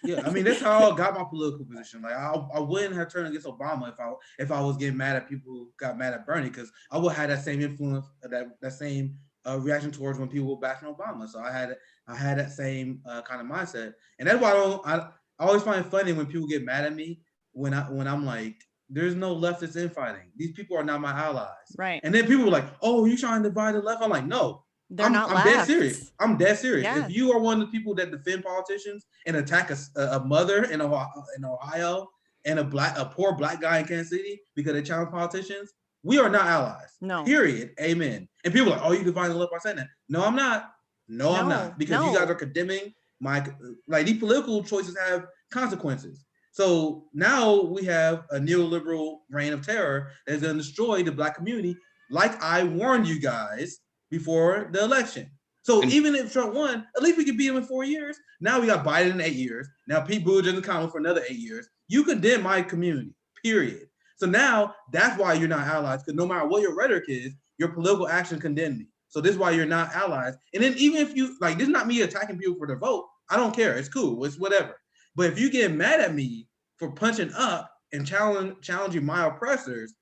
Yeah, I mean, that's how I got my political position. Like, I wouldn't have turned against Obama if I was getting mad at people who got mad at Bernie, because I would have that same influence, that same reaction towards when people were bashing Obama. So I had that same kind of mindset, and that's why I always find it funny when people get mad at me when I'm like, there's no leftist infighting. These people are not my allies. Right. And then people are like, oh, you trying to divide the left? I'm like, no. I'm dead serious. I'm dead serious. Yeah. If you are one of the people that defend politicians and attack a mother in Ohio and a poor black guy in Kansas City because they challenge politicians, we are not allies. No. Period. Amen. And people are like, oh, you divide the left by saying that. No, I'm not. No, I'm not. Because you guys are condemning these political choices have consequences. So now we have a neoliberal reign of terror that's going to destroy the black community, like I warned you guys before the election. So even if Trump won, at least we could beat him in 4 years. Now we got Biden in 8 years. Now Pete Buttigieg in the Congress for another 8 years. You condemn my community, period. So now that's why you're not allies, because no matter what your rhetoric is, your political action condemn me. So this is why you're not allies. And then even if you, like, this is not me attacking people for their vote. I don't care. It's cool. It's whatever. But if you get mad at me for punching up and challenging my oppressors,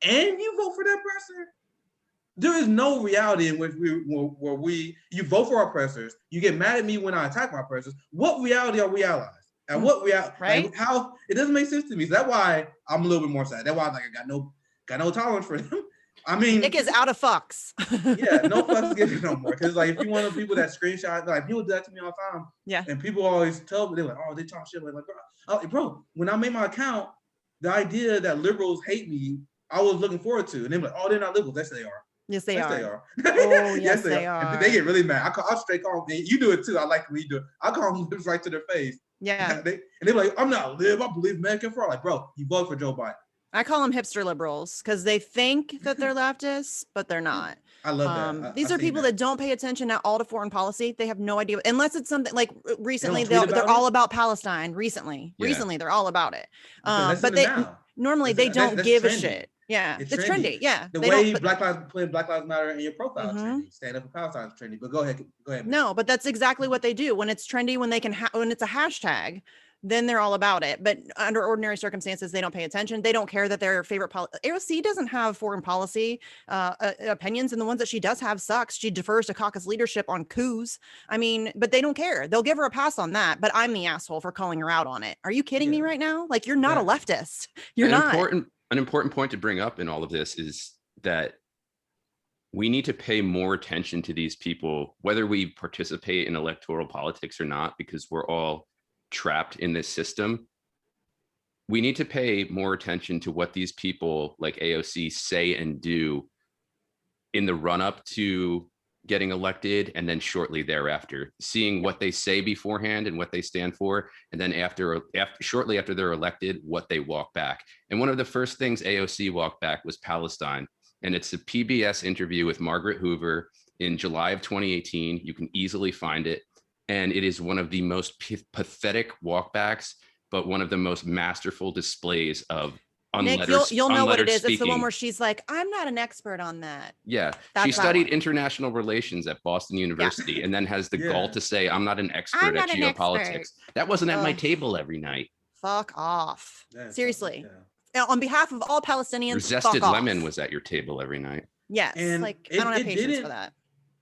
and you vote for the oppressor, there is no reality in which you vote for our oppressors, you get mad at me when I attack my oppressors. What reality are we allies? And what reality? Right? Like, how it doesn't make sense to me. So that's why I'm a little bit more sad. That's why I got no tolerance for them. I mean, Nick is out of fucks. Yeah, no fucks given no more. Because like, if you want people that screenshot, like people do that to me all the time. Yeah. And people always tell me, they're like, oh, they talk shit. Bro, when I made my account, the idea that liberals hate me, I was looking forward to. And they're like, oh, they're not liberals. Yes, they are. Yes, they are. Oh, yes, they are. And they get really mad. I'll straight call them. You do it too. I like when you do it. I call them libs right to their face. Yeah. And they're like, I'm not a lib. I believe Medicare for all. Like, bro, you vote for Joe Biden. I call them hipster liberals because they think that they're leftists, but they're not. I love that. These are people that don't pay attention at all to foreign policy. They have no idea, unless it's something like recently they're all about Palestine. Recently, they're all about it. But they normally they don't give a shit. Yeah, it's trendy. Yeah, the way Black Lives Matter in your profile is trendy. Stand up for Palestine is trendy. But go ahead. No, but that's exactly what they do when it's trendy. When they can, when it's a hashtag, then they're all about it. But under ordinary circumstances, they don't pay attention. They don't care that their favorite AOC doesn't have foreign policy opinions, and the ones that she does have sucks. She defers to caucus leadership on coups. I mean, but they don't care. They'll give her a pass on that. But I'm the asshole for calling her out on it. Are you kidding me right now? Like, you're not a leftist. You're not. An important point to bring up in all of this is that we need to pay more attention to these people, whether we participate in electoral politics or not, because we're all trapped in this system. We need to pay more attention to what these people like AOC say and do in the run up to getting elected, and then shortly thereafter, seeing what they say beforehand and what they stand for, and then shortly after they're elected, what they walk back. And one of the first things AOC walked back was Palestine. And it's a PBS interview with Margaret Hoover in July of 2018. You can easily find it. And it is one of the most pathetic walkbacks, but one of the most masterful displays of Nick, you'll know what it is. Speaking. It's the one where she's like, I'm not an expert on that. Yeah. She studied international relations at Boston University and then has the gall to say, I'm not an expert at geopolitics. That wasn't at my table every night. Fuck off. Seriously. On behalf of all Palestinians, Zested lemon was at your table every night. Yes. And I don't have patience for that.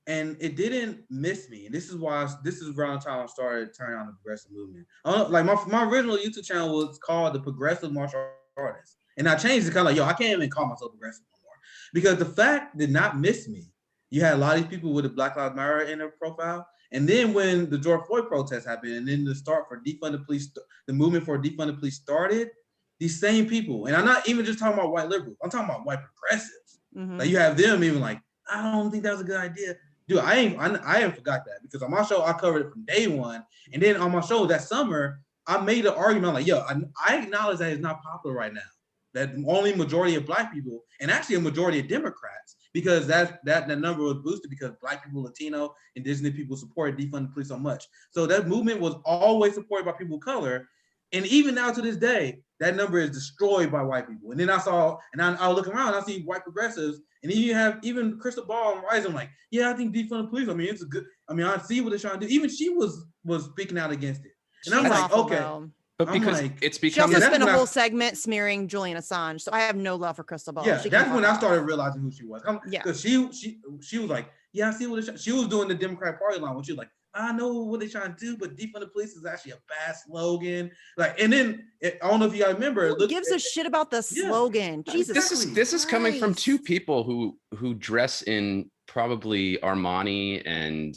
And it didn't miss me. And this is around the time I started turning on the progressive movement. Like my original YouTube channel was called The Progressive Martial Artist. And I changed it, kind of like, I can't even call myself progressive anymore. Because the fact did not miss me. You had a lot of these people with the Black Lives Matter in their profile. And then when the George Floyd protests happened, and then the start for defund the police, the movement for defund the police started, these same people, and I'm not even just talking about white liberals, I'm talking about white progressives. Like, you have them even like, I don't think that was a good idea. Dude, I ain't forgot that, because on my show, I covered it from day one. And then on my show that summer, I made an argument like, I acknowledge that it's not popular right now. That only majority of Black people, and actually a majority of Democrats, because that number was boosted because Black people, Latino, Indigenous people supported defund the police so much. So that movement was always supported by people of color. And even now to this day, that number is destroyed by white people. And then I look around, I see white progressives, and then you have even Crystal Ball and Rising, like, I think defund the police. I mean, I see what they're trying to do. Even she was speaking out against it. And I'm like, okay. Though. But because it's become, she also spent a whole segment smearing Julian Assange, so I have no love for Crystal Ball. Yeah, that's when I started realizing who she was. Because she was like, I see what she was doing the Democrat Party line when she was like, I know what they're trying to do, but defund the police is actually a bad slogan. Like, and then I don't know if you guys remember. Who gives a shit about the slogan? Jesus, this is coming from two people who dress in probably Armani and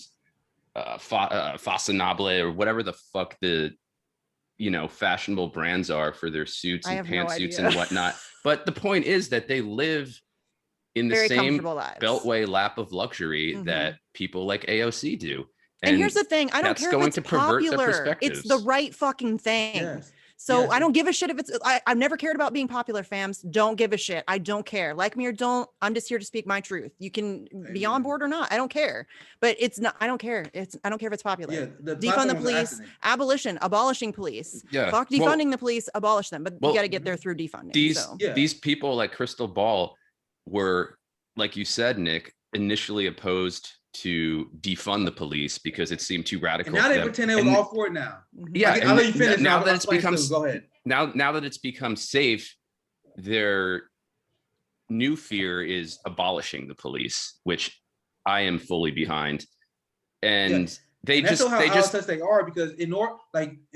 Fasanable or whatever the fuck the fashionable brands are for their suits and pantsuits and whatnot. But the point is that they live in the same beltway lap of luxury that people like AOC do. And here's the thing, I don't care if it's popular. It's the right fucking thing. Yes. So I don't give a shit if it's, I've never cared about being popular, fams. Don't give a shit. I don't care. Like me or don't, I'm just here to speak my truth. You can be on board or not. I don't care. But it's not, I don't care. I don't care if it's popular. Yeah, the Defund the platform was police, accident. abolition, abolishing police. Yeah. Fuck defunding the police, abolish them. But you got to get there through defunding. These people like Crystal Ball were, like you said, Nick, initially opposed to defund the police because it seemed too radical. And now they pretend they was all for it now. Yeah, I'll let you finish. Now that it's become, go ahead. Now that it's become safe, their new fear is abolishing the police, which I am fully behind. And they just they are, because and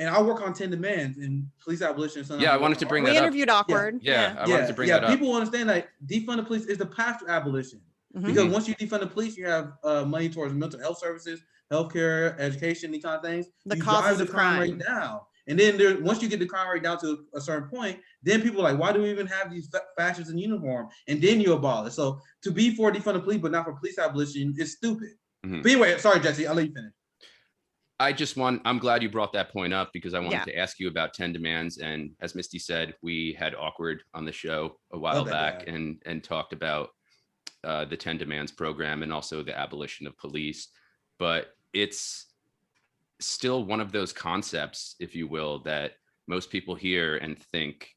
I work on 10 demands and police abolition. Yeah, I wanted to bring that up. We interviewed Awkward. Yeah, I wanted to bring that up. People understand that defund the police is the path to abolition. Because once you defund the police, you have money towards mental health services, healthcare, education, these kind of things. The causes of crime rate down. And then once you get the crime rate down to a certain point, then people are like, why do we even have these fascists in uniform? And then you abolish. So to be for defund the police, but not for police abolition is stupid. But anyway, sorry, Jesse, I'll let you finish. I'm glad you brought that point up because I wanted to ask you about 10 demands. And as Misty said, we had Awkward on the show a while back and talked about the 10 demands program and also the abolition of police. But it's still one of those concepts, if you will, that most people hear and think,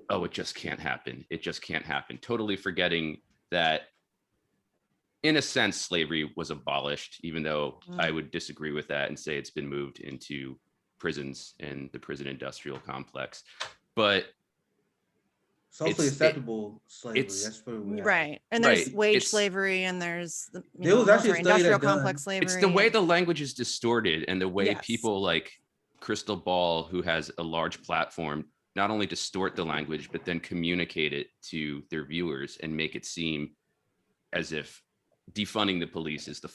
oh, it just can't happen. It just can't happen. Totally forgetting that in a sense, slavery was abolished, even though I would disagree with that and say it's been moved into prisons and the prison industrial complex. But socially acceptable slavery. That's right. And there's wage slavery, and there's there was actually industrial complex slavery. It's the way the language is distorted, and the way people like Crystal Ball, who has a large platform, not only distort the language, but then communicate it to their viewers and make it seem as if defunding the police is the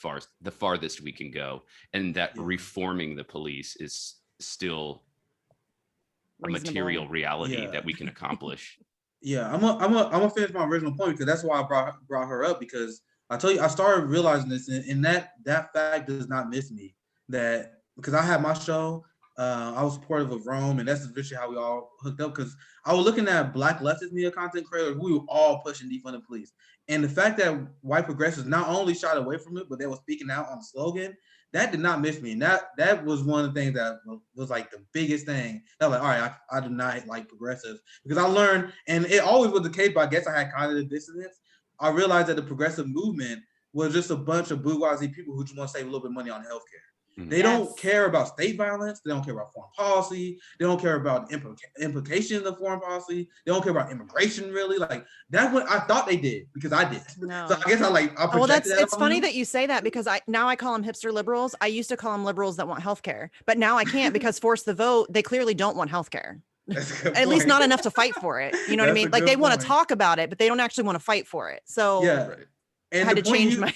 farthest we can go, and that reforming the police is still a material reality that we can accomplish. I'm gonna finish my original point, because that's why I brought her up, because I told you I started realizing this, and that fact does not miss me. That because I had my show, I was supportive of Rome, and that's eventually how we all hooked up. Because I was looking at Black leftist media content creators, we were all pushing defund the police, and the fact that white progressives not only shied away from it, but they were speaking out on the slogan, that did not miss me. And that was one of the things that was like the biggest thing. I was like, all right, I do not like progressives, because I learned, and it always was the case, but I guess I had cognitive dissonance. I realized that the progressive movement was just a bunch of bourgeoisie people who just want to save a little bit of money on healthcare. They don't care about state violence. They don't care about foreign policy. They don't care about implications of foreign policy. They don't care about immigration, really. Like, that's what I thought they did, because I did. No. So I guess it's funny that you say that, because I call them hipster liberals. I used to call them liberals that want healthcare, but now I can't, because force the vote, they clearly don't want healthcare. At least not enough to fight for it. You know what I mean? Like, they want to talk about it, but they don't actually want to fight for it. So And I had to change my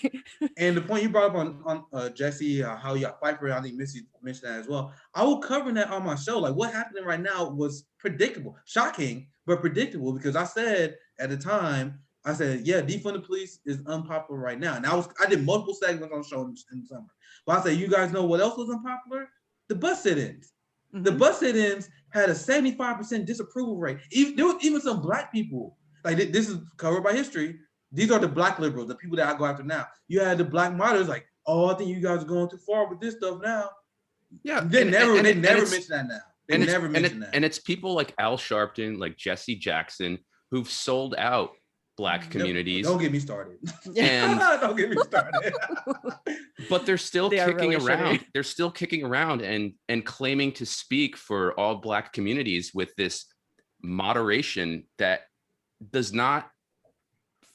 and the point you brought up on Jesse, how you got fight for it, I think Missy mentioned that as well. I will cover that on my show. Like, what happening right now was predictable, shocking, but predictable, because I said at the time, defund the police is unpopular right now. And I did multiple segments on the show in the summer. But I said, you guys know what else was unpopular? The bus sit-ins. The bus sit-ins had a 75% disapproval rate. There was even some Black people, like, this is covered by history. These are the Black liberals, the people that I go after now. You had the Black martyrs, like, oh, I think you guys are going too far with this stuff now. Yeah, they never mention that now. They never mention that. And it's people like Al Sharpton, like Jesse Jackson, who've sold out Black communities. Don't get me started. And don't get me started. But they're still kicking around. They're still kicking around and claiming to speak for all Black communities with this moderation that does not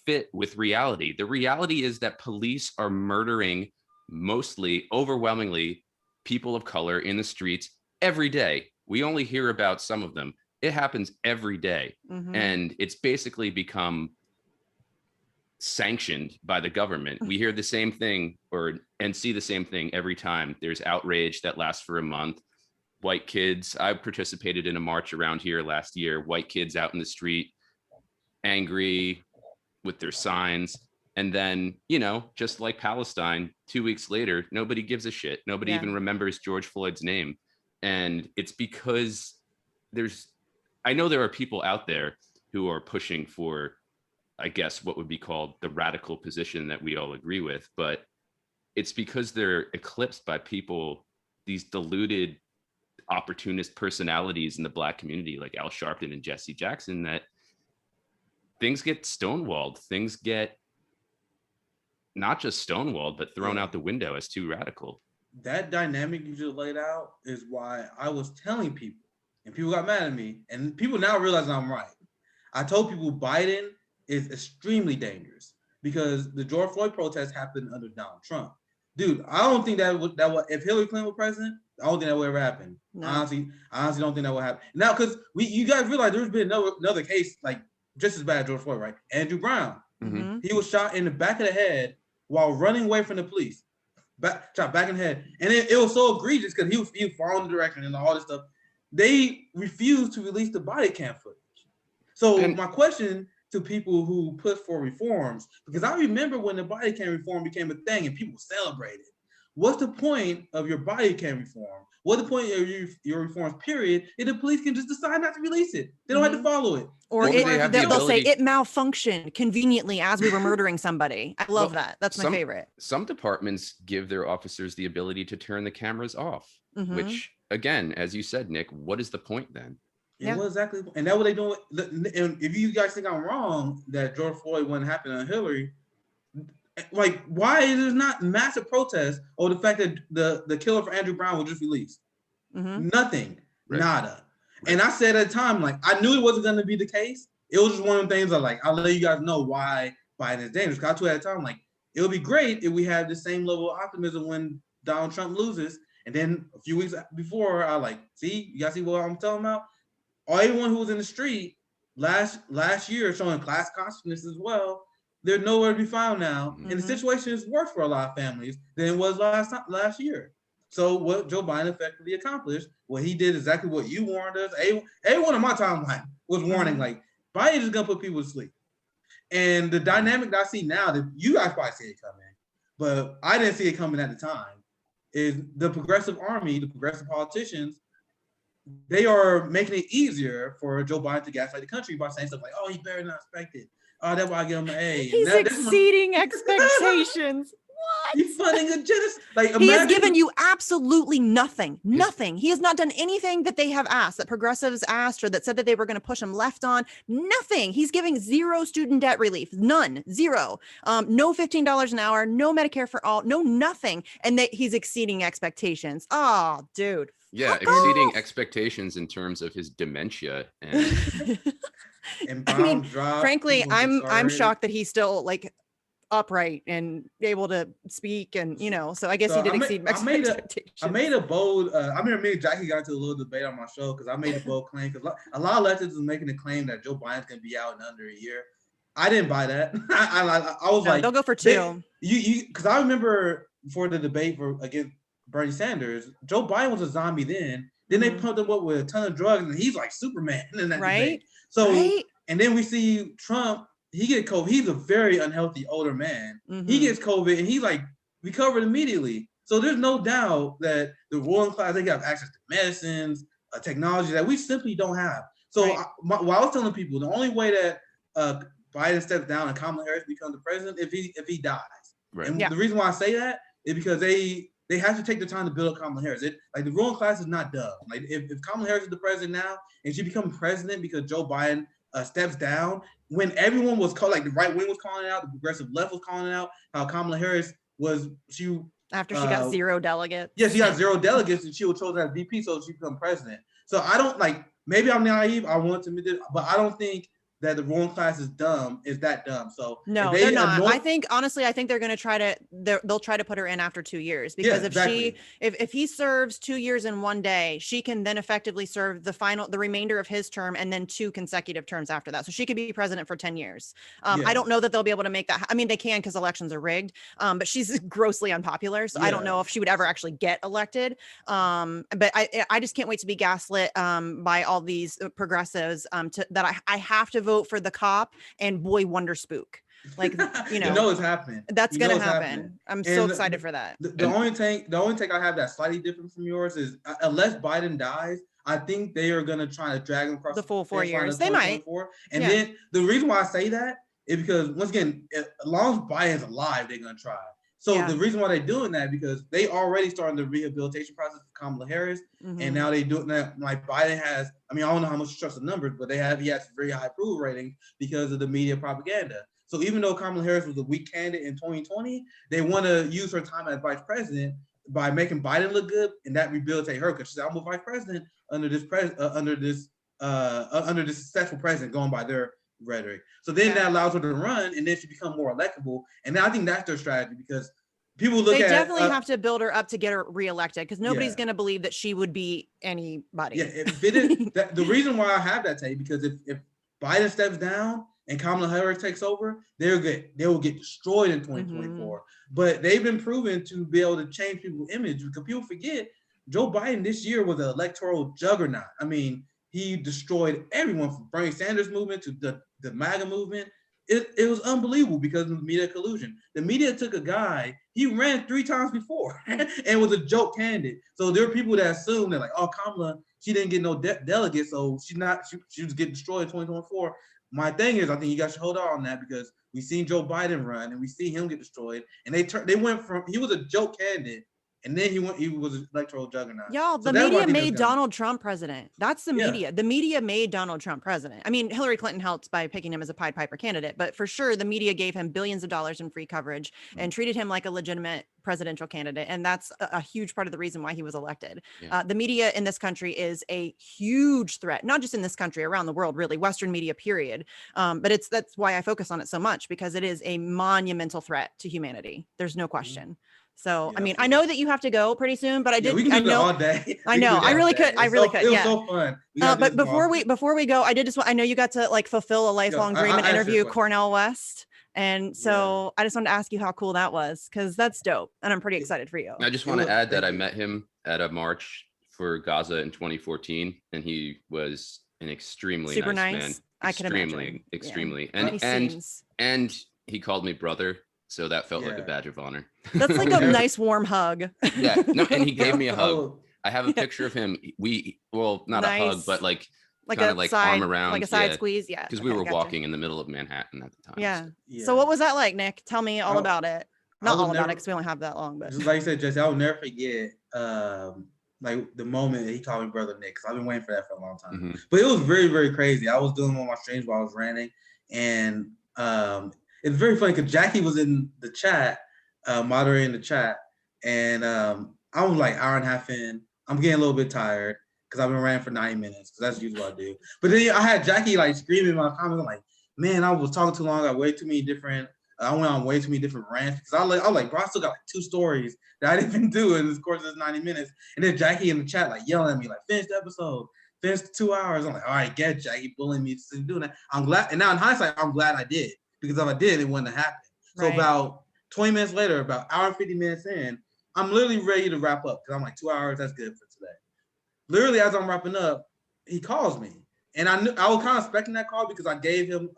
fit with reality. The reality is that police are murdering mostly, overwhelmingly, people of color in the streets every day. We only hear about some of them. It happens every day. And it's basically become sanctioned by the government. We hear the same thing and see the same thing every time. There's outrage that lasts for a month. White kids, I participated in a march around here last year, white kids out in the street, angry, with their signs, and then, just like Palestine, 2 weeks later, nobody gives a shit. Nobody even remembers George Floyd's name. And it's because I know there are people out there who are pushing for, I guess, what would be called the radical position that we all agree with, but it's because they're eclipsed by people, these deluded opportunist personalities in the Black community like Al Sharpton and Jesse Jackson, that things get stonewalled, things get not just stonewalled, but thrown out the window as too radical. That dynamic you just laid out is why I was telling people, and people got mad at me, and people now realize I'm right. I told people Biden is extremely dangerous because the George Floyd protest happened under Donald Trump. Dude, I don't think that would if Hillary Clinton were president, I don't think that would ever happen. No. I honestly don't think that would happen. Now, because you guys realize there's been another case like just as bad as George Floyd, right? Andrew Brown. Mm-hmm. He was shot in the back of the head while running away from the police. Shot back in the head. And it was so egregious because he was following the direction and all this stuff. They refused to release the body cam footage. So my question to people who push for reforms, because I remember when the body cam reform became a thing and people celebrated. What's the point of your body cam reform? What's the point of your reforms, period, if the police can just decide not to release it? They don't have to follow it. Or they'll say it malfunctioned conveniently as we were murdering somebody. I love that. That's my favorite. Some departments give their officers the ability to turn the cameras off, which, again, as you said, Nick, what is the point then? Yeah, well, exactly. And that's what they doing. And if you guys think I'm wrong that George Floyd wouldn't happen on Hillary, like, why is there not massive protests over the fact that the killer for Andrew Brown was just released? Nothing, nada. Right. And I said at the time, like, I knew it wasn't going to be the case. It was just one of the things that, like, I'll let you guys know why Biden is dangerous. Because I told you at the time, like, it would be great if we had the same level of optimism when Donald Trump loses. And then a few weeks before, I like, see, you guys see what I'm talking about? Everyone who was in the street last year showing class consciousness as well, they're nowhere to be found now. And the situation is worse for a lot of families than it was last year. So what Joe Biden effectively accomplished, well, he did exactly what you warned us. Everyone on my timeline was warning, like, Biden is going to put people to sleep. And the dynamic that I see now, that you guys probably see it coming, but I didn't see it coming at the time, is the progressive army, the progressive politicians, they are making it easier for Joe Biden to gaslight the country by saying stuff like, oh, he's better than I expected. Oh, that's why I give him an A. He's exceeding expectations. What? He's funding a genocide. Like, he has given you absolutely nothing. Nothing. He has not done anything that they have asked, that progressives asked, or that said that they were going to push him left on. Nothing. He's giving zero student debt relief. None. Zero. No $15 an hour. No Medicare for all. No nothing. And he's exceeding expectations. Oh, dude. Yeah, exceeding expectations in terms of his dementia and. I mean, frankly, I'm shocked that he's still like upright and able to speak, and so I guess he did exceed expectations. I made a bold. I remember me and Jackie got into a little debate on my show because I made a bold claim because a lot of leftists was making the claim that Joe Biden's gonna be out in under a year. I didn't buy that. I was like, they'll go for 2. You because I remember before the debate against Bernie Sanders, Joe Biden was a zombie then. Then they pumped him up with a ton of drugs, and he's like Superman in that debate. So, and then we see Trump, he get COVID. He's a very unhealthy older man. He gets COVID, and he like recovered immediately. So there's no doubt that the ruling class, they have access to medicines, technology that we simply don't have. So while I was telling people, the only way that Biden steps down and Kamala Harris becomes the president if he dies. Right. And the reason why I say that is because they have to take the time to build up Kamala Harris. Like, the ruling class is not dumb. Like, if Kamala Harris is the president now and she becomes president because Joe Biden steps down, when everyone was called, like the right wing was calling it out, the progressive left was calling it out, how Kamala Harris after she got 0 delegates. Yeah, she got 0 delegates and she was chosen as VP so she become president. So I don't maybe I'm naive, I want to admit it, but I don't think that the ruling class is that dumb. So no, they're not. I think they're going to they'll try to put her in after 2 years, because if he serves 2 years in one day, she can then effectively serve the remainder of his term and then 2 consecutive terms after that. So she could be president for 10 years. I don't know that they'll be able to make that. I mean, they can, because elections are rigged, but she's grossly unpopular. So I don't know if she would ever actually get elected. But I just can't wait to be gaslit by all these progressives that I have to vote vote for the cop and boy wonder spook. Like, you know it's happening. That's You gonna know it's happen. happening. I'm so excited for that. The only take I have that's slightly different from yours is unless Biden dies, I think they are gonna try to drag him across the full 4 years. They might. And then the reason why I say that is because once again, as long as Biden's alive, they're gonna try. So the reason why they're doing that because they already started the rehabilitation process for Kamala Harris, and now they do it now. Like Biden has, I mean, I don't know how much you trust the numbers, but he has very high approval rating because of the media propaganda. So even though Kamala Harris was a weak candidate in 2020, they want to use her time as vice president by making Biden look good, and that rehabilitate her because she said, "I'm a vice president under this successful president," going by their rhetoric. So then that allows her to run, and then she become more electable. And I think that's their strategy because people look they at definitely have to build her up to get her reelected because nobody's going to believe that she would be anybody. Yeah, the reason why I have that take because if Biden steps down and Kamala Harris takes over, they will get destroyed in 2024. But they've been proven to be able to change people's image because people forget Joe Biden this year was an electoral juggernaut. I mean, he destroyed everyone from Bernie Sanders movement to the MAGA movement. It was unbelievable because of the media collusion. The media took a guy, he ran 3 times before and was a joke candidate. So there are people that assume that like, oh, Kamala, she didn't get no delegates, so she was getting destroyed in 2024. My thing is, I think you guys should hold on that because we seen Joe Biden run and we see him get destroyed. And they went from, he was a joke candidate, and then he was an electoral juggernaut. Y'all, the media made Donald Trump president. That's the media. The media made Donald Trump president. I mean, Hillary Clinton helped by picking him as a Pied Piper candidate, but for sure, the media gave him billions of dollars in free coverage and treated him like a legitimate presidential candidate. And that's a huge part of the reason why he was elected. The media in this country is a huge threat, not just in this country, around the world, really, Western media, period. But that's why I focus on it so much, because it is a monumental threat to humanity. There's no question. So, I mean, I know that you have to go pretty soon, but I we can do it all day. I know. I really could. It was so fun. But before we go, I know you got to like fulfill a lifelong dream and interview Cornel West. And so I just wanted to ask you how cool that was, because that's dope. And I'm pretty excited for you. I just want to add that I met him at a march for Gaza in 2014, and he was an extremely super nice man. I can imagine. Extremely. And he called me brother. So that felt like a badge of honor. That's like a nice warm hug. And he gave me a hug. I have a picture of him. Not nice. A hug, but like kind of like side, arm around, like a side squeeze. Yeah, because we were walking in the middle of Manhattan at the time. Yeah. So what was that like, Nick? Tell me all about it. Not all about it, because we only have that long. But just like you said, Jesse, I will never forget like the moment that he called me brother Nick, because I've been waiting for that for a long time. But it was very, very crazy. I was doing one of my streams while I was ranting, and it's very funny because Jackie was in the chat, moderating the chat, and I was like hour and a half in. I'm getting a little bit tired because I've been ranting for 90 minutes, because that's usually what I do. But then I had Jackie like screaming in my comments. I'm like, man, I was talking too long. I went on way too many different rants, because I was like, bro, I still got like 2 stories that I didn't even do in this course of this 90 minutes. And then Jackie in the chat like yelling at me like, finish the episode, finish 2 hours. I'm like, all right, get Jackie bullying me to doing that. I'm glad, and now in hindsight, I'm glad I did. Because if I did, it wouldn't have happened. So about 20 minutes later, about hour and 50 minutes in, I'm literally ready to wrap up, because I'm like, 2 hours, that's good for today. Literally, as I'm wrapping up, he calls me. And I was kind of expecting that call because I gave him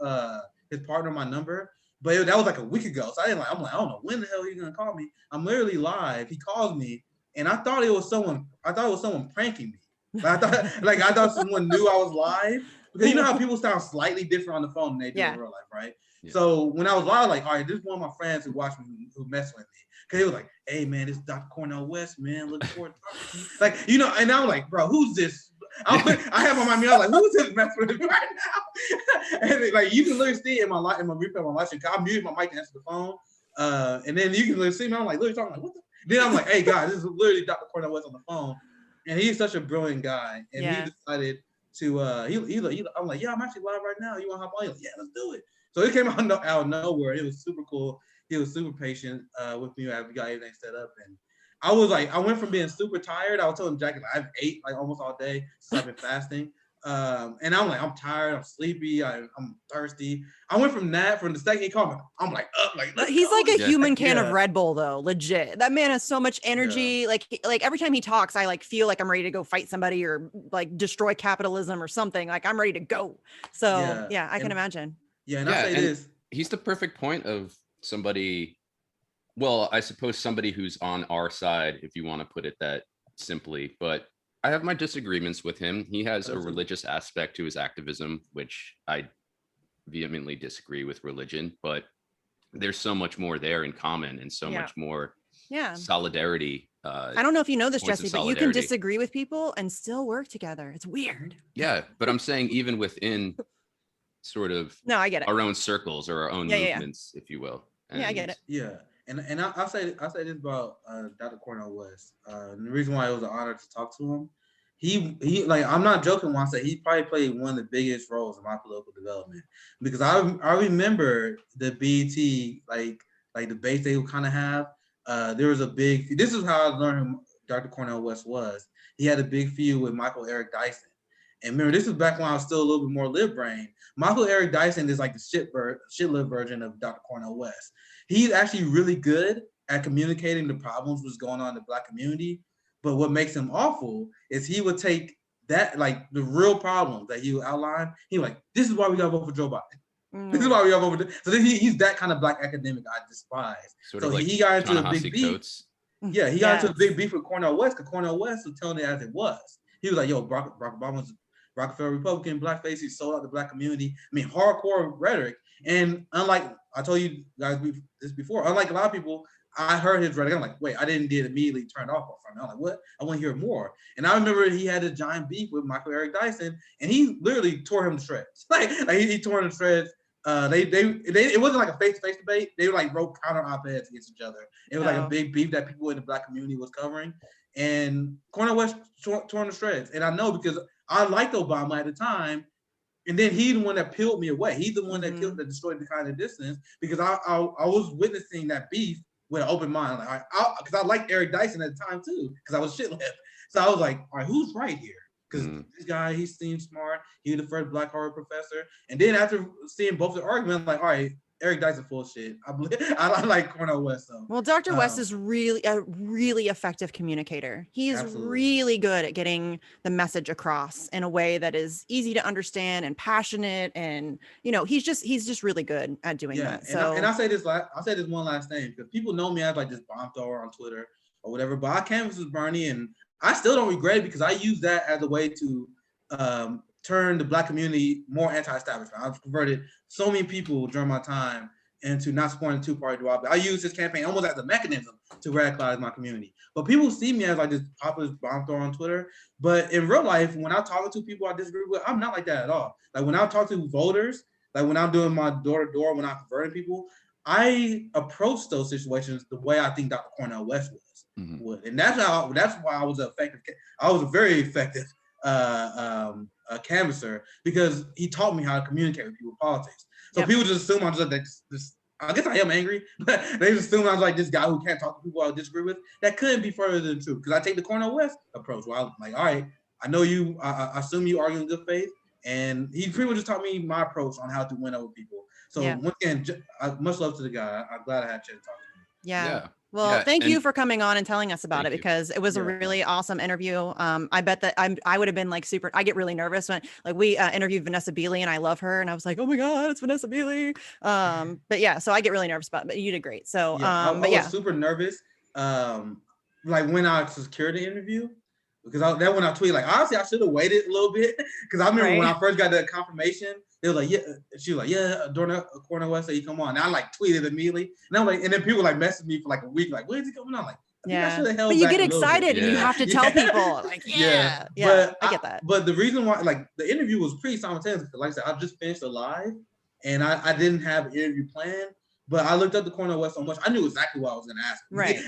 his partner my number. But that was like a week ago. So I'm like, I don't know when the hell he's going to call me. I'm literally live. He calls me, and I thought it was someone pranking me. I thought someone knew I was live. Because you know how people sound slightly different on the phone than they do in real life, right? Yeah. So when I was live, like, all right, this is one of my friends who watched me, who messed with me. Because he was like, hey, man, this is Dr. Cornel West, man. Looking forward to talking to you. Like, you know, and I was like, bro, who's this? I have my mind, I was like, who's this messing with me right now? And like, you can literally see it in my replay on my live stream. I muted my mic to answer the phone. And then you can literally see me. I'm like, literally talking, like, what the? Then I'm like, hey, guys, this is literally Dr. Cornel West on the phone. And he's such a brilliant guy. And he decided to, I'm like, yeah, I'm actually live right now. You want to hop on? He's like, yeah, let's do it. So it came out of nowhere. It was super cool. He was super patient with me as we got everything set up. And I was like, I went from being super tired. I was telling Jackie, like, I've ate like almost all day since I've been fasting. And I'm like, I'm tired, I'm sleepy, I'm thirsty. I went from the second he called me, I'm like up, like he's go. like a human can Yeah. of Red Bull though, legit. That man has so much energy. Like every time he talks, I like feel like I'm ready to go fight somebody or like destroy capitalism or something. Like I'm ready to go. So yeah, I can imagine. Yeah, and I say this. He's the perfect point of somebody, well, I suppose somebody who's on our side, if you want to put it that simply, but I have my disagreements with him. He has a religious aspect to his activism, which I vehemently disagree with religion, but there's so much more there in common and so much more solidarity. I don't know if you know this, Jesse, but you can disagree with people and still work together. It's weird. Yeah, but I'm saying even within sort of I get it. Our own circles or our own movements, if you will. And I get it. Yeah. And I'll say this about Dr. Cornel West. And the reason why it was an honor to talk to him, he like, I'm not joking when I say he probably played one of the biggest roles in my political development, because I remember the BET like debates they would kind of have. There was a big. This is how I learned who Dr. Cornel West was. He had a big feud with Michael Eric Dyson. And remember, this was back when I was still a little bit more lib brain. Michael Eric Dyson is like the shit-lib version of Dr. Cornel West. He's actually really good at communicating the problems what's going on in the Black community. But what makes him awful is he would take that, like the real problems that he would outline. He was like, this is why we got to vote for Joe Biden. This is why we got to vote for. So then he's that kind of Black academic I despise. Sort of like he got into a big beef. Coates. Yeah, he got into a big beef with Cornel West, because Cornel West was telling it as it was. He was like, yo, Barack Obama's Rockefeller Republican, blackface, he sold out the Black community. I mean, hardcore rhetoric. And unlike, I told you guys this before, unlike a lot of people, I heard his rhetoric. I'm like, wait, I didn't immediately turn off from it. I'm like, what? I want to hear more. And I remember he had a giant beef with Michael Eric Dyson, and he literally tore him to shreds. like he tore him to shreds. It wasn't like a face-to-face debate. They like wrote counter op-eds against each other. It was like a big beef that people in the Black community was covering. And Cornel West torn to shreds. And I know because I liked Obama at the time, and then he's the one that peeled me away. He's the one that destroyed the kind of distance, because I was witnessing that beef with an open mind. Like, because I liked Eric Dyson at the time too, because I was shit-lib. So I was like, all right, who's right here? Because this guy, he seemed smart. He was the first Black Harvard professor. And then after seeing both the arguments, I'm like, all right, Eric Dyson full shit. I like Cornel West though. Well, Dr. West is really a really effective communicator. He's really good at getting the message across in a way that is easy to understand and passionate, and he's just really good at doing that. So and I'll say this one last thing, because people know me as like this bomb thrower on Twitter or whatever, but I canvassed with Bernie, and I still don't regret it, because I use that as a way to turn the Black community more anti-establishment. I've converted so many people during my time into not supporting the two-party duopoly. I use this campaign almost as a mechanism to radicalize my community. But people see me as like this populist bomb thrower on Twitter. But in real life, when I'm talking to people I disagree with, I'm not like that at all. Like when I talk to voters, like when I'm doing my door-to-door, when I'm converting people, I approach those situations the way I think Dr. Cornel West would. And that's why I was effective. I was a very effective canvasser, because he taught me how to communicate with people in politics. So people just assume I'm just like this. I guess I am angry, but they just assume I'm like this guy who can't talk to people I disagree with. That couldn't be further than true, because I take the Cornel West approach, where I'm like, all right, I know you, I assume you argue in good faith, and he pretty much just taught me my approach on how to win over people. So once again, much love to the guy. I'm glad I had a chance to talk to him. Yeah. Well, thank you for coming on and telling us about it, because it was a really awesome interview. I bet that I would have been like super. I get really nervous when like we interviewed Vanessa Beeley, and I love her, and I was like, oh my god, it's Vanessa Beeley. But yeah, so I get really nervous about it. But you did great. So I was super nervous. Like when I secured the interview, because when I tweeted, like honestly, I should have waited a little bit, because I remember when I first got the confirmation. They were like, yeah. She was like, yeah, Cornel West said you come on. And I like tweeted immediately. And I'm like, and then people like messaged me for like a week, like, when is he coming on? Like, but you get excited and you have to tell people, like, but I get that. But the reason why, like, the interview was pretty simultaneous, because like I said, I just finished a live, and I didn't have an interview planned. But I looked up the Cornel West so much, I knew exactly what I was going to ask. Right.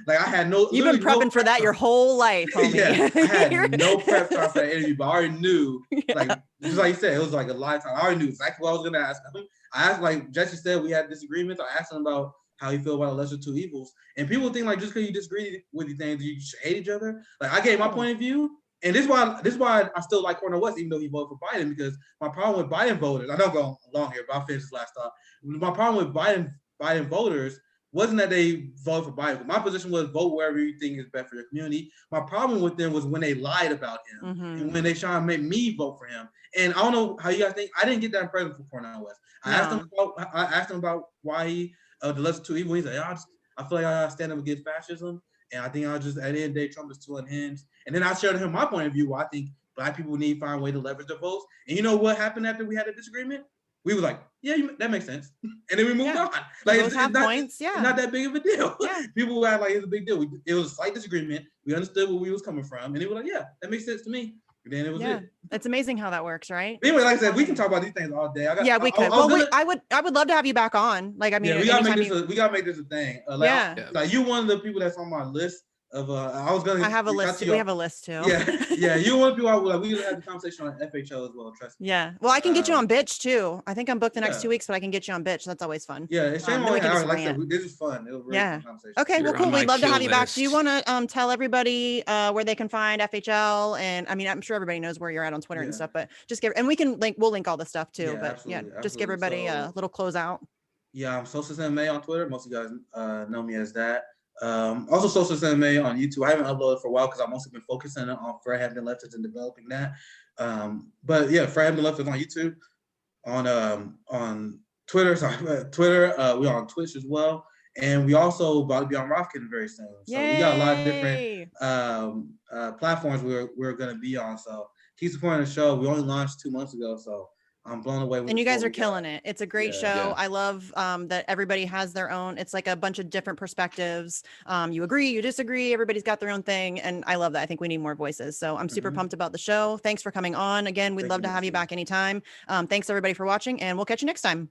I had no. You've been prepping for that your whole life, homie. I had no prep time for that interview, but I already knew, like, just like you said, it was like a lifetime. I already knew exactly what I was going to ask him. I asked, like Jesse said, we had disagreements. I asked him about how he feel about the lesser two evils. And people think like just because you disagree with these things, you should hate each other. Like I gave my point of view, And this is why I still like Cornel West, even though he voted for Biden, because my problem with Biden voters, I don't go along here, but I'll finish this last thought. My problem with Biden voters wasn't that they voted for Biden. My position was vote wherever you think is best for your community. My problem with them was when they lied about him and when they try to make me vote for him. And I don't know how you guys think. I didn't get that impression from Cornel West. I asked him about why he the lesser two evil. He's like, I feel like I stand up against fascism. And I think I'll just, at the end of the day, Trump is too unhinged. And then I shared with him my point of view, where I think Black people need to find a way to leverage their votes. And you know what happened after we had a disagreement? We were like, yeah, that makes sense. And then we moved on. Like, it's not that big of a deal. Yeah. People act like it's a big deal. It was a slight disagreement. We understood where we was coming from. And they were like, yeah, that makes sense to me. And then it was it. It's amazing how that works, right? Anyway, like I said, we can talk about these things all day. We could. I would love to have you back on. Like, I mean, we gotta make this a thing. Like you're one of the people that's on my list of I have a list. We have a list too. You want to be like we had the conversation on FHO as well. Trust me. Yeah. Well, I can get you on Bitch too. I think I'm booked the next 2 weeks, but I can get you on Bitch. That's always fun. Yeah, it's shame on Howard. Like I said, this is fun. It was really fun conversation. Okay, well, cool. We'd love to have you back. Do you want to tell everybody where they can find FHL? And I mean, I'm sure everybody knows where you're at on Twitter and stuff, but just and we'll link all the stuff too. But just give everybody a little closeout. Yeah, I'm Socialist MMA on Twitter. Most of you guys know me as that. Also Socialist MMA on YouTube. I haven't uploaded for a while because I've mostly been focusing on Fred Hampton Leftists and developing that. But yeah, Fred Hampton Leftists on YouTube, on Twitter. We're on Twitch as well, and we also about to be on Rockin' very soon. So we got a lot of different platforms we're going to be on. So keep supporting the show. We only launched 2 months ago, so I'm blown away with. And you guys are killing it. It's a great show. Yeah. I love that everybody has their own. It's like a bunch of different perspectives. You agree, you disagree. Everybody's got their own thing, and I love that. I think we need more voices. So I'm super pumped about the show. Thanks for coming on. Again, we'd love to have you back anytime. Thanks everybody for watching, and we'll catch you next time.